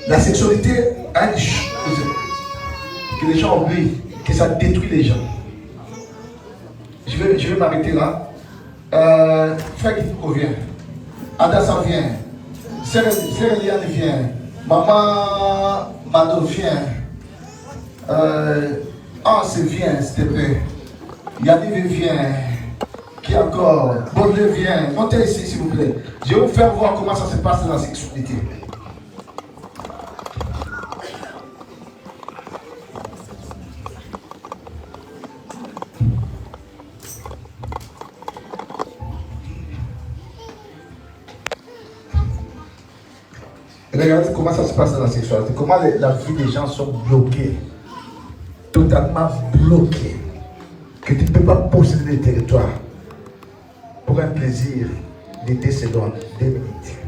la sexualité a une chose que les gens oublient, que ça détruit les gens. Je vais m'arrêter là. Frère Kitoko vient. Adassa vient. Sœur Eliane vient. Maman Mado vient. Anse vient, s'il te plaît. Yannick vient. Qui encore? Baudelaire vient. Montez ici, s'il vous plaît. Je vais vous faire voir comment ça se passe dans la sexualité. Regardez comment ça se passe dans la sexualité. Comment la vie des gens sont bloquées. Totalement bloquées. Que tu ne peux pas posséder des territoires. Pour un plaisir de 2 secondes, 2 minutes.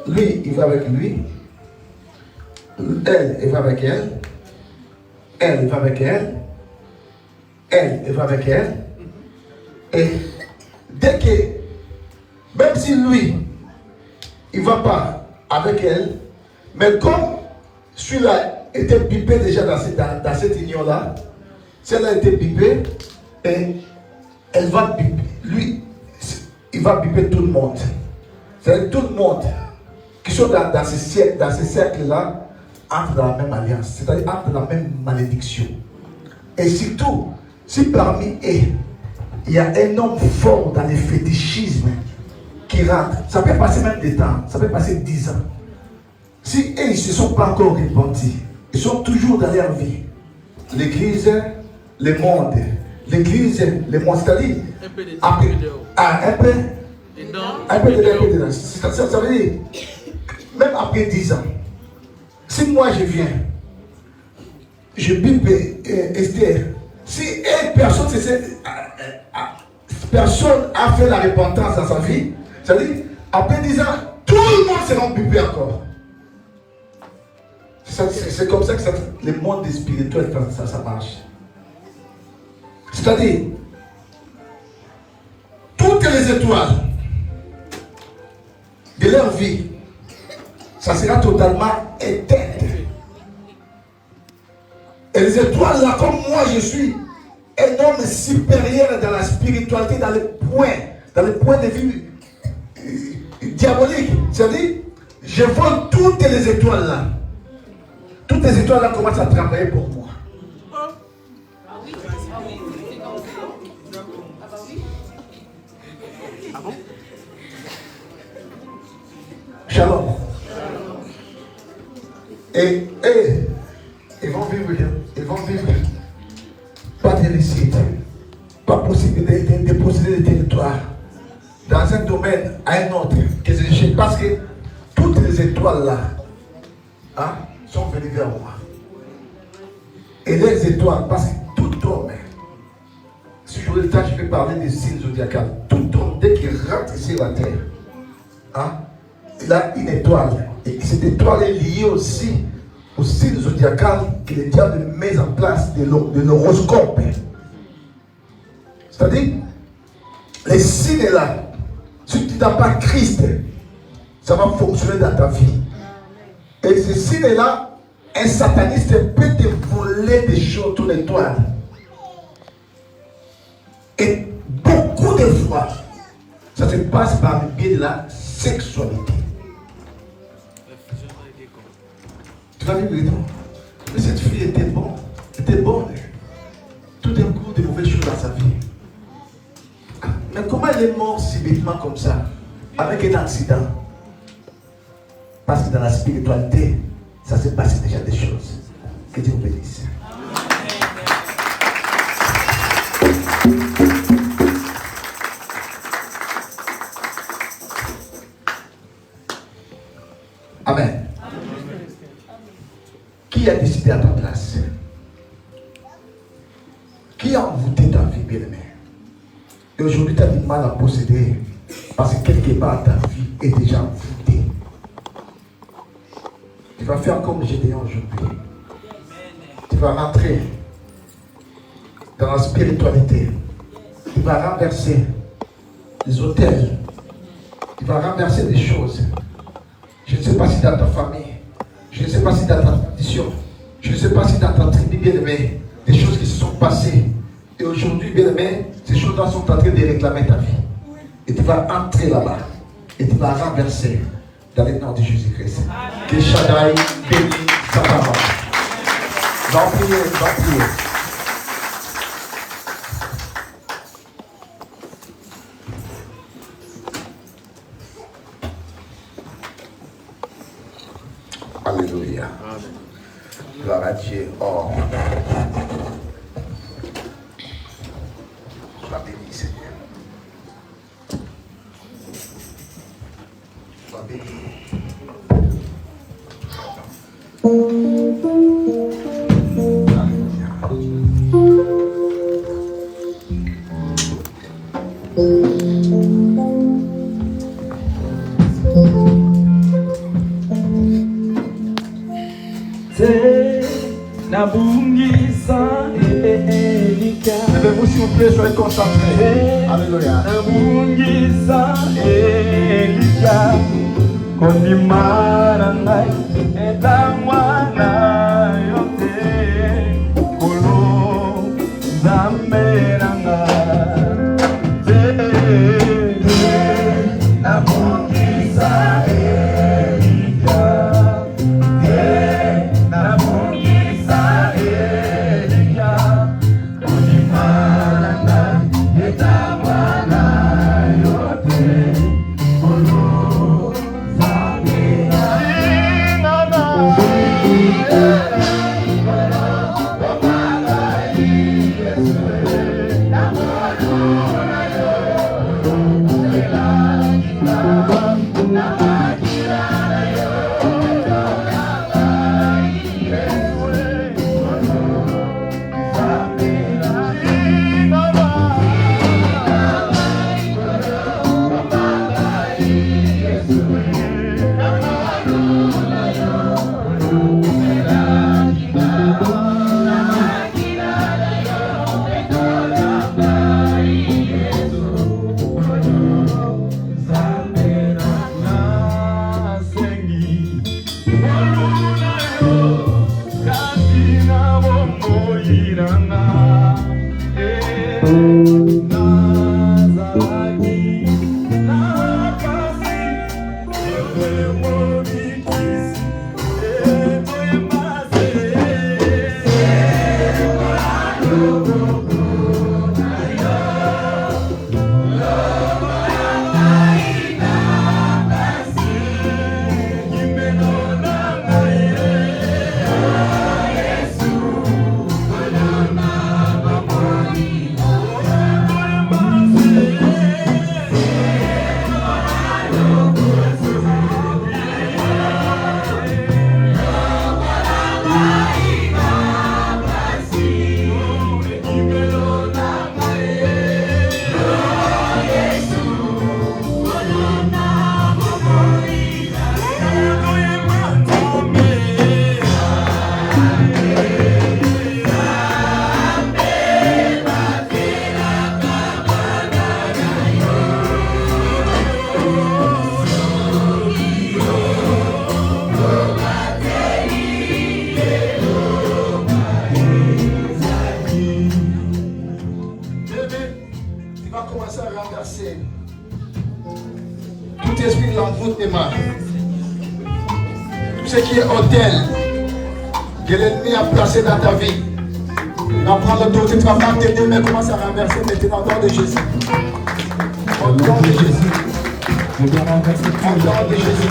Lui, il va avec lui. Elle, elle va avec elle. Elle, elle va avec elle. Elle, elle va avec elle. Et dès que, même si lui, il ne va pas avec elle, mais comme celui-là était bipé déjà dans cette union-là, celle-là a été bipée, et elle va biper, lui, il va biper tout le monde. C'est-à-dire tout le monde qui sont dans ces cercles-là entre dans la même alliance, c'est-à-dire entre dans la même malédiction. Et surtout, si parmi eux, il y a un homme fort dans les fétichismes qui rentre, ça peut passer même des temps, ça peut passer 10 ans. Si eux, ils ne se sont pas encore repentis, ils sont toujours dans leur vie. L'église, le monde. L'église, le monde, c'est-à-dire un peu dedans. Ça veut dire, même après 10 ans, si moi je viens, je bipe Esther, si une personne personne n'a fait la repentance dans sa vie, c'est-à-dire, après 10 ans, tout le monde s'est embubé encore. C'est comme ça que le monde spirituel, ça marche. C'est-à-dire, toutes les étoiles de leur vie, ça sera totalement éteinte. Et les étoiles là, comme moi je suis un homme supérieur dans la spiritualité, dans le point de vue diabolique. C'est-à-dire, je vois toutes les étoiles là. Toutes les étoiles là commencent à travailler pour moi. Shalom. Et ils vont vivre, pas de réussite, pas possibilité de posséder des territoires dans un domaine à un autre. Parce que toutes les étoiles là sont venues vers moi. Et les étoiles, parce que tout homme, si j'aurai le temps, je vais parler des signes zodiacaux. Tout homme, dès qu'il rentre sur la terre, il a une étoile. Et cette étoile est liée aussi au signe zodiacal que le diable met en place de l'horoscope. C'est-à-dire, les signes là, si tu n'as pas Christ, ça va fonctionner dans ta vie. Et ces signes là, un sataniste peut te voler des choses sur l'étoile. Et beaucoup de fois, ça se passe par le biais de la sexualité. Tu vas vivre, mais cette fille était bonne. Tout d'un coup, de mauvaises choses dans sa vie. Mais comment elle est morte subitement comme ça, avec un accident? Parce que dans la spiritualité, ça s'est passé déjà des choses. Que Dieu vous bénisse. Amen. Qui a décidé à ta place? Qui a envoûté ta vie, bien-aimé? Et aujourd'hui, tu as du mal à posséder parce que quelque part, ta vie est déjà envoûtée. Tu vas faire comme Gédéon aujourd'hui. Tu vas rentrer dans la spiritualité. Tu vas renverser les autels. Tu vas renverser des choses. Je ne sais pas si dans ta famille, je ne sais pas si dans ta tradition, je ne sais pas si dans ta tribu, bien-aimé, des choses qui se sont passées. Et aujourd'hui, bien-aimé, ces choses-là sont en train de réclamer ta vie. Et tu vas entrer là-bas. Et tu vas renverser dans le nom de Jésus-Christ. Que Shaddai bénisse sa parole. Va prier. Alléluia. Gloire à Dieu. Oh. Sois béni, Seigneur. Sois béni. Levez-vous s'il vous plaît, soyez concentrés. Alléluia. renverser tout esprit d'envoûtement, tout ce qui est hôtel que l'ennemi a placé dans ta vie. Il va prendre l'autorité, tu vas pas t'aider, mais commence à renverser maintenant au nom de Jésus. Au nom de Jésus. Au nom de Jésus.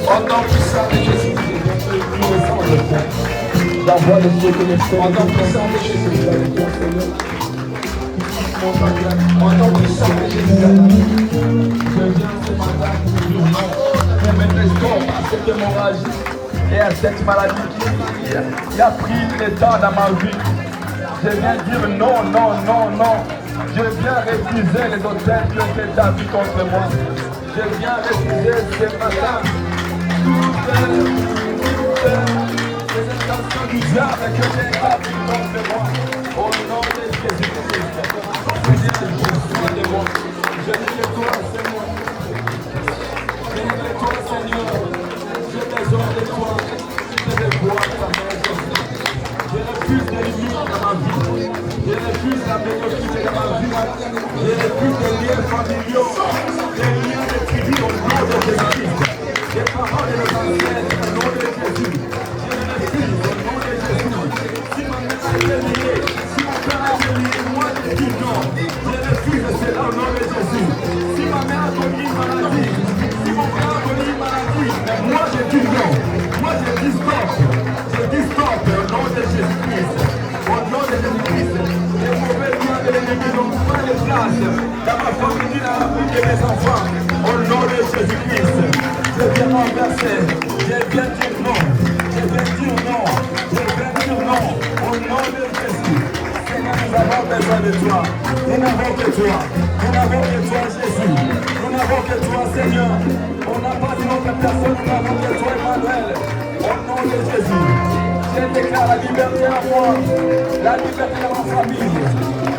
Au nom puissant de Jésus. La voix de Dieu que les au nom puissant de Jésus. Au nom puissant de Jésus. Je viens ce matin pour mettre un stop à cette hémorragie et à cette maladie qui a pris le temps dans ma vie. Je viens dire non, non, non, non. Je viens refuser les hôtels qui ont été établis contre moi. Je viens refuser ce matin toutes les intentions du diable qui ont été établies contre moi. Au nom de Jésus-Christ, je dis que je suis de moi. Je dis que toi, Seigneur. Je dis que toi, Seigneur. J'ai besoin de toi. Je veux voir ta main. Je refuse les limites dans ma vie. Je refuse la médiocrité dans ma vie. Je refuse les liens familiaux, les liens de tribu au nom de Jésus-Christ. Les paroles de nos ancêtres au nom de Jésus. Je les refuse au nom de Jésus. Si ma mère a été liée, si mon père a été lié, moi je dis non. Je refuse cela au nom de Jésus. Si ma mère a connu une maladie, si mon père a connu une maladie, mais moi je dis non. Moi je dis stop. Je dis stop au nom de Jésus-Christ. Au nom de Jésus-Christ. Les mauvais liens de l'ennemi n'ont pas de place dans ma famille, dans la vie de mes enfants. Au nom de Jésus-Christ. Je viens renverser. Je viens dire non. Je viens dire non. Je viens dire non. Au nom de Jésus. Seigneur, nous avons besoin de toi. Nous n'avons que toi. Nous n'avons que toi, Jésus. Nous n'avons que toi, Seigneur. On n'a pas d'une autre personne. Nous n'avons que toi, Emmanuel. Au nom de Jésus. Je déclare la liberté à moi, la liberté dans ma famille,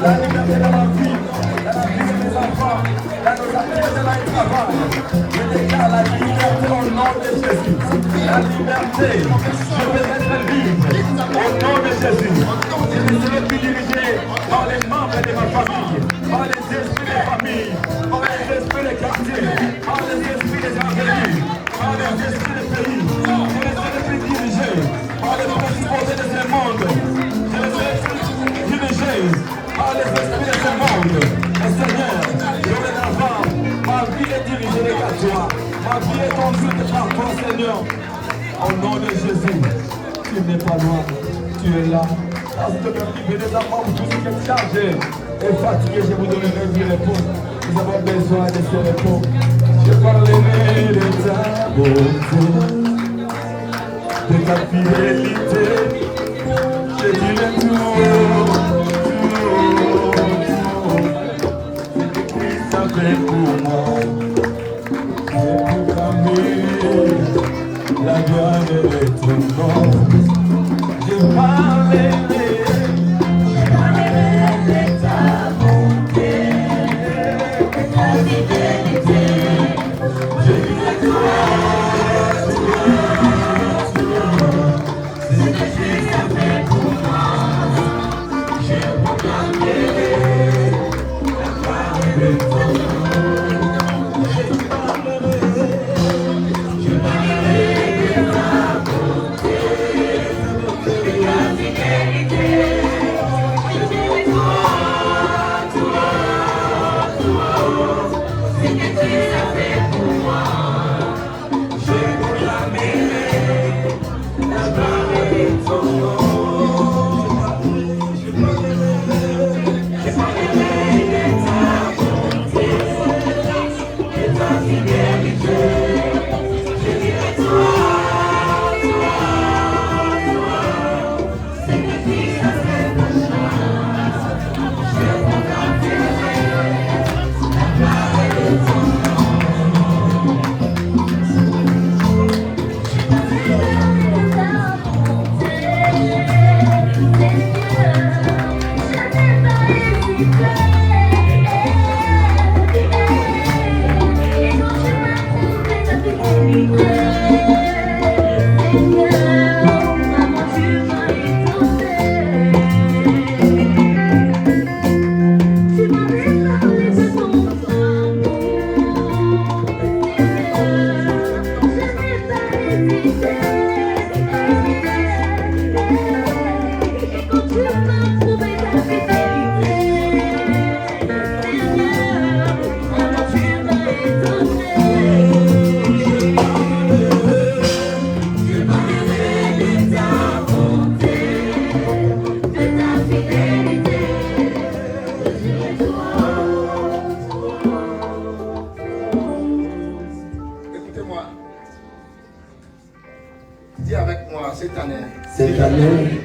la liberté dans ma vie, dans la vie de mes enfants, dans nos activités, dans le travail. Je déclare la liberté au nom de Jésus. La liberté, je veux être libre au nom de Jésus. Je ne serai plus dirigé par les membres de ma famille, par les esprits des familles, par les esprits des quartiers, par les esprits des avenues, par les esprits des pays. Je ne serai plus dirigé par les principautés de ce monde. Je ne serai plus dirigé par les esprits de ce monde. Mais Seigneur, dorénavant, ma vie est dirigée par toi. Ma vie est conduite par toi, Seigneur. Au nom de Jésus, tu n'es pas loin, tu es là. Parce que me libérer d'abord pour tous ceux qui sont chargés et fatigués, je vous donnerai du repos. Nous avons besoin de ce repos. Je parlerai de ta beauté, de ta fidélité. Je dirai tout ce que Christ a fait pour moi. Je proclamer la gloire de ton nom. Je parlerai de ta bonté, de ta fidélité. Je dirai toi, ce que Christ a fait pour moi. Je proclamerai la gloire de ton nom. Je parlerai de ta bonté, de ta fidélité. année,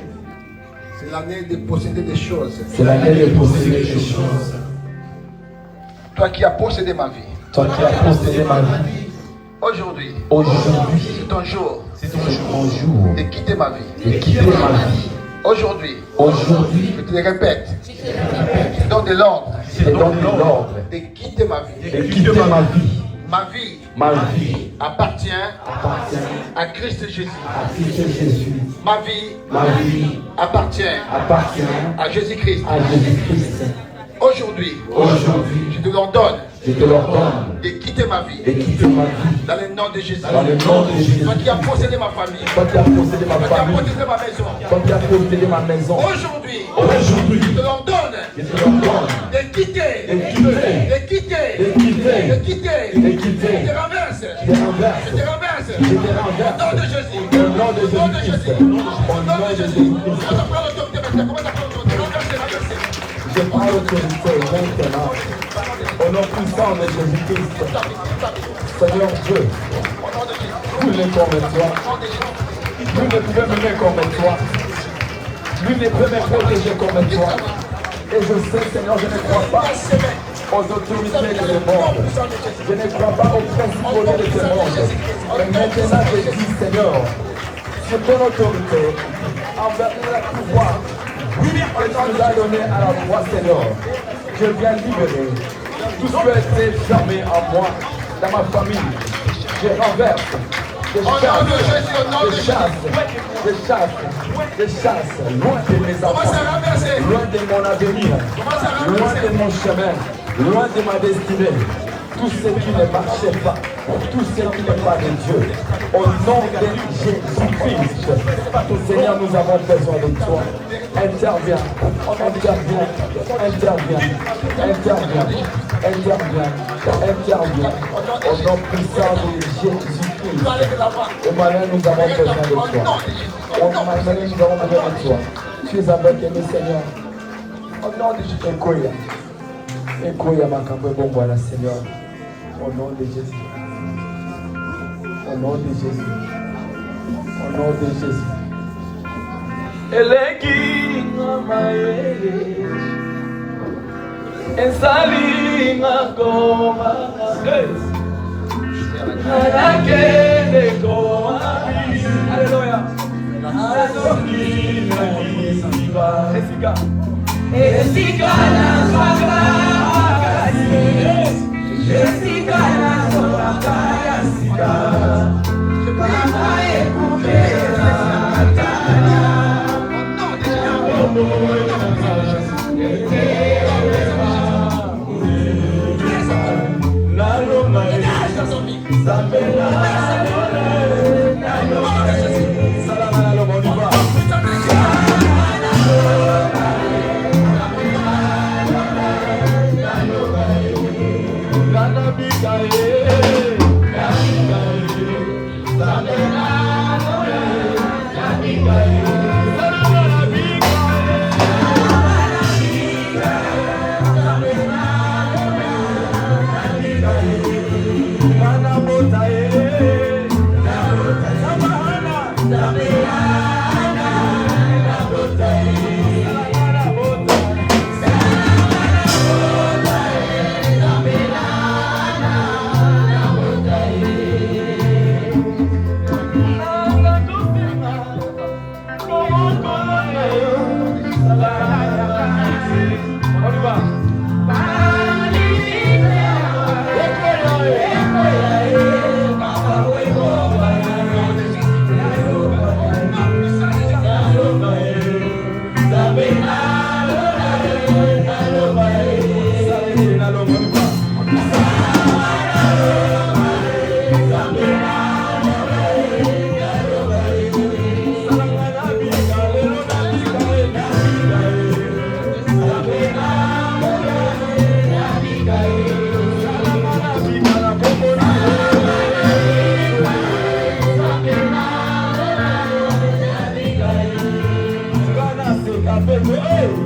c'est l'année de posséder des choses. c'est l'année de posséder des choses. Toi qui as possédé ma vie. Toi qui as possédé ma vie. Aujourd'hui, Aujourd'hui, c'est ton jour c'est ton jour de quitter ma vie. de quitter ma vie. Aujourd'hui, Aujourd'hui, je te le répète, je te donne de l'ordre je te donne l'ordre de quitter ma vie. de quitter ma vie. Ma vie Ma vie appartient appartient à Christ Jésus. à Christ Jésus. Ma vie Ma vie appartient appartient à Jésus-Christ. à Jésus-Christ. Aujourd'hui, Aujourd'hui, je te l'ordonne je te l'ordonne de quitter ma vie de quitter ma vie. dans le nom de Jésus. Dans le nom de Jésus. Toi qui as possédé ma famille, Toi qui as possédé ma toi qui as famille. possédé ma maison, Toi qui as possédé ma maison. aujourd'hui, Aujourd'hui, je te l'ordonne je te l'ordonne de quitter, de quitter, de quitter, de quitter, de quitter, de quitter. je te renverse, Je te renverse. je te renverse, Je te au renverse. nom de Jésus, Au nom de au nom de Jésus-Christ. Jésus, Au au nom nom de de Jésus. Jésus-Christ. Comment t'apprends l'autorité maintenant? Comment t'apprends l'autorité? Renverser, renverser. Je prends l'autorité maintenant. Au nom puissant de Jésus-Christ. Seigneur Dieu, vous ne comme toi. Vous ne pouvez m'aimer comme toi. Lui ne peut me protéger comme toi. Et je sais, Seigneur, je ne crois pas aux autorités de ce monde. Je ne crois pas aux principautés de ce monde. Mais maintenant, je dis, Seigneur, c'est ton autorité envers le pouvoir que tu nous as donné à la foi, Seigneur. Je viens libérer tout ce qui a été fermé en moi, dans ma famille. Je renverse. Je chasse, loin de mes enfants, loin de mon avenir, loin de mon chemin, loin de ma destinée. Tout ce qui ne marchait pas, tout ce qui n'est pas de Dieu. Au nom de Jésus-Christ, Seigneur, nous avons besoin de toi. Interviens, interviens, interviens, interviens, interviens, interviens. Au nom puissant de Jésus-Christ. Au malin, nous avons besoin de toi. Au malin, nous avons besoin de toi. Tu es avec nous, Seigneur. Au nom de Jésus-Christ. Écoute, ma Seigneur. Au nom de Jésus. Au nom de Jésus. Au nom de Jésus. Eleginga maye Ensalinga goma Narakende goma Alléluia. Alléluia. Esika na swagasi Esika na swagasi Kama ekupera Hey!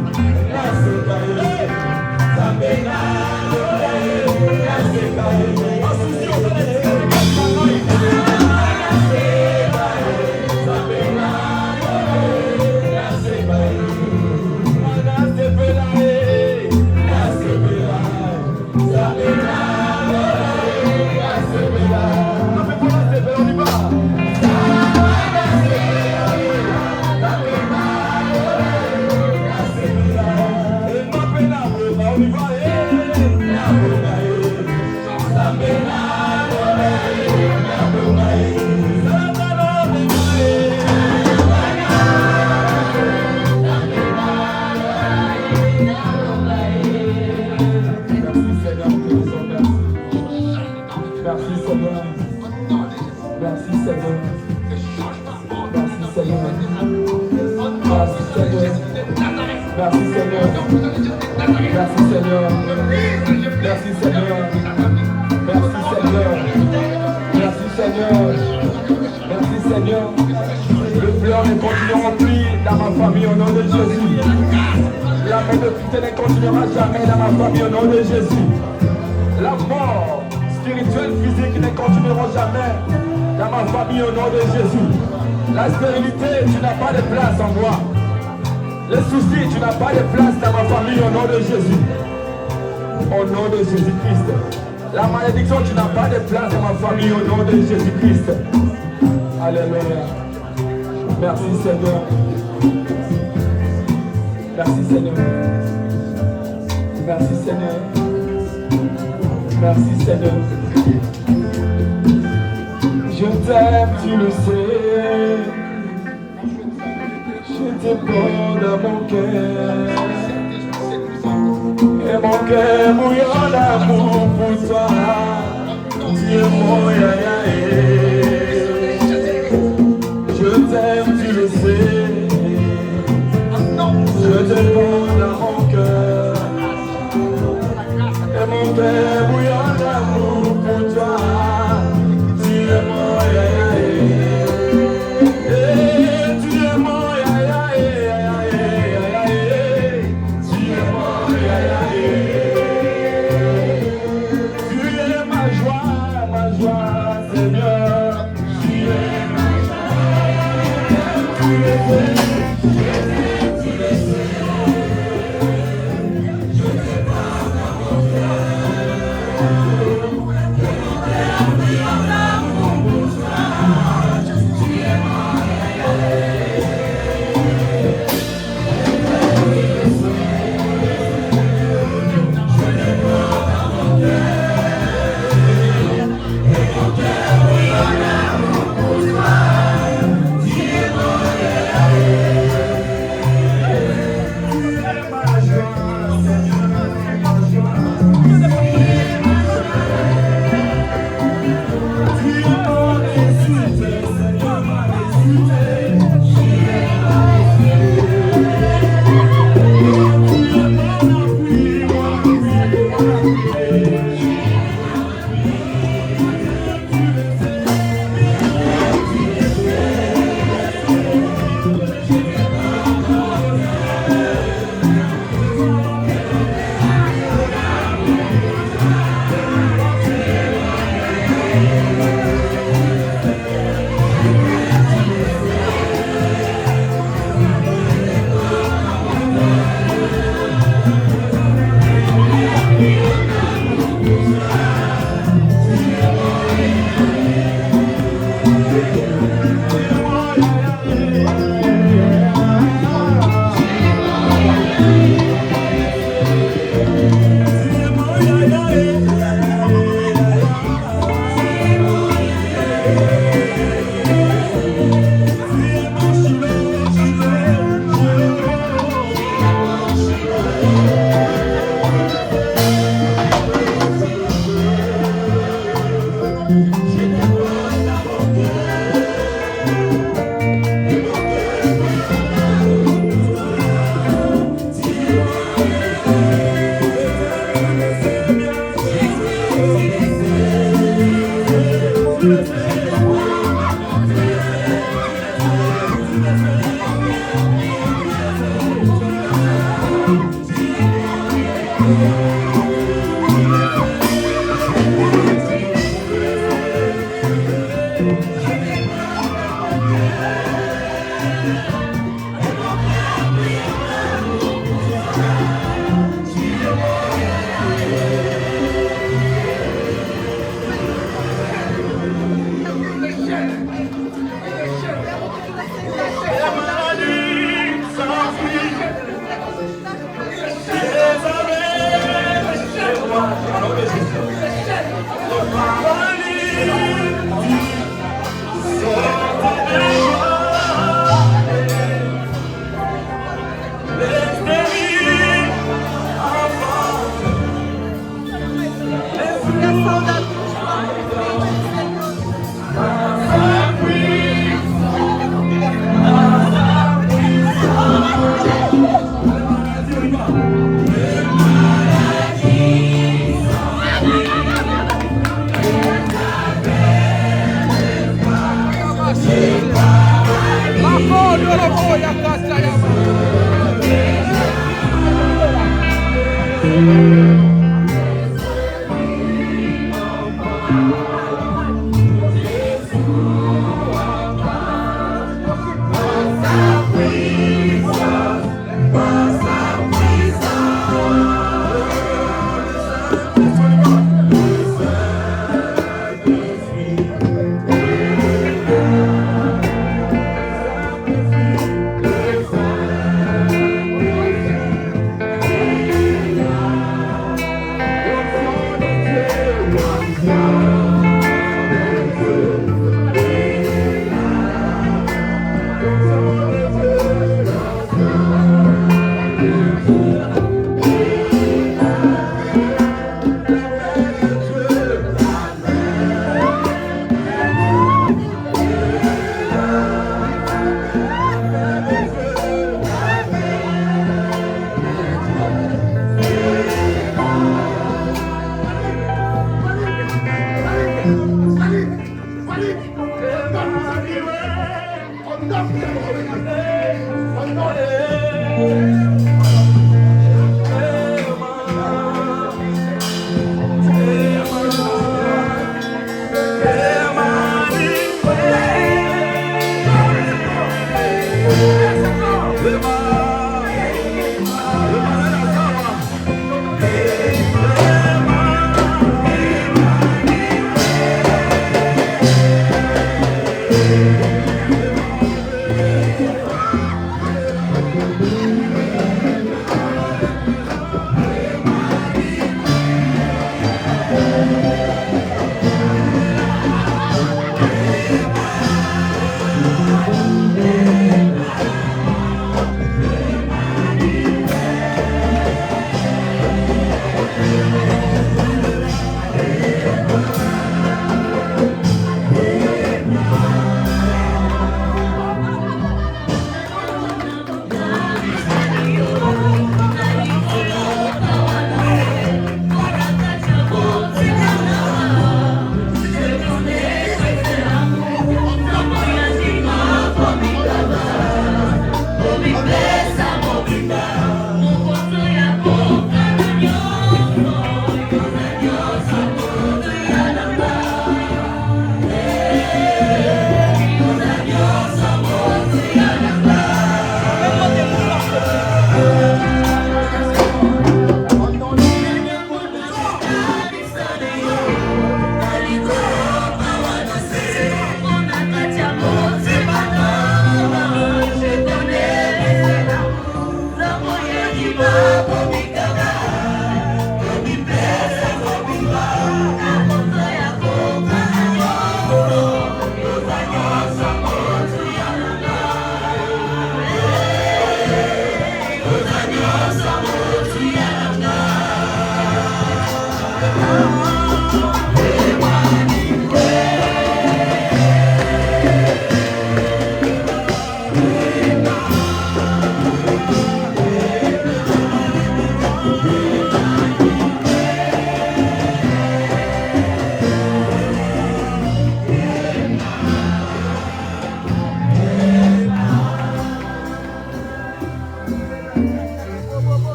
Merci Seigneur. Merci Seigneur. Merci Seigneur. Merci Seigneur. Le pleurs ne continueront plus dans ma famille au nom de Jésus. La médiocrité ne continuera jamais dans ma famille au nom de Jésus. La mort spirituelle, physique ne continueront jamais dans ma famille au nom de Jésus. La stérilité, tu n'as pas de place en moi. Les soucis, tu n'as pas de place dans ma famille au nom de Jésus. Au nom de Jésus-Christ. La malédiction, tu n'as pas de place dans ma famille au nom de Jésus-Christ. Alléluia. Merci Seigneur. Merci Seigneur. Merci Seigneur. Merci Seigneur. Je t'aime, tu le sais. Je te porte dans mon cœur. Et mon cœur bouillonne d'amour pour toi. Tu es mon yayaé. Je t'aime, tu le sais. Je te porte dans mon cœur. Et mon cœur bouillonne d'amour pour toi. Tu es mon yayaé. Tu es mon yayaé. Tu es mon yayaé. Tu es ma joie, Seigneur. Tu es ma joie. Tu es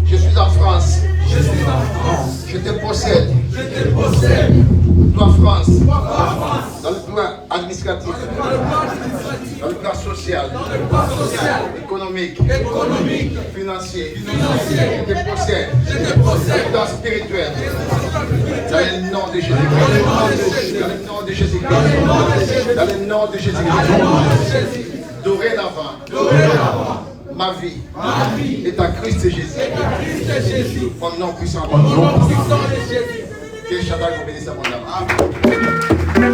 Je suis en France. Je te possède. Toi, France. Dans le plan administratif. Dans le plan social. Économique. Financier. Je te possède. Dans le spirituel. Dans le nom de Jésus-Christ. Dans le nom de Jésus-Christ. Dans le nom de Jésus-Christ. Dorénavant. Ma vie est en Christ Jésus. Au nom puissant de Jésus. Que Shaddai vous bénisse abondamment.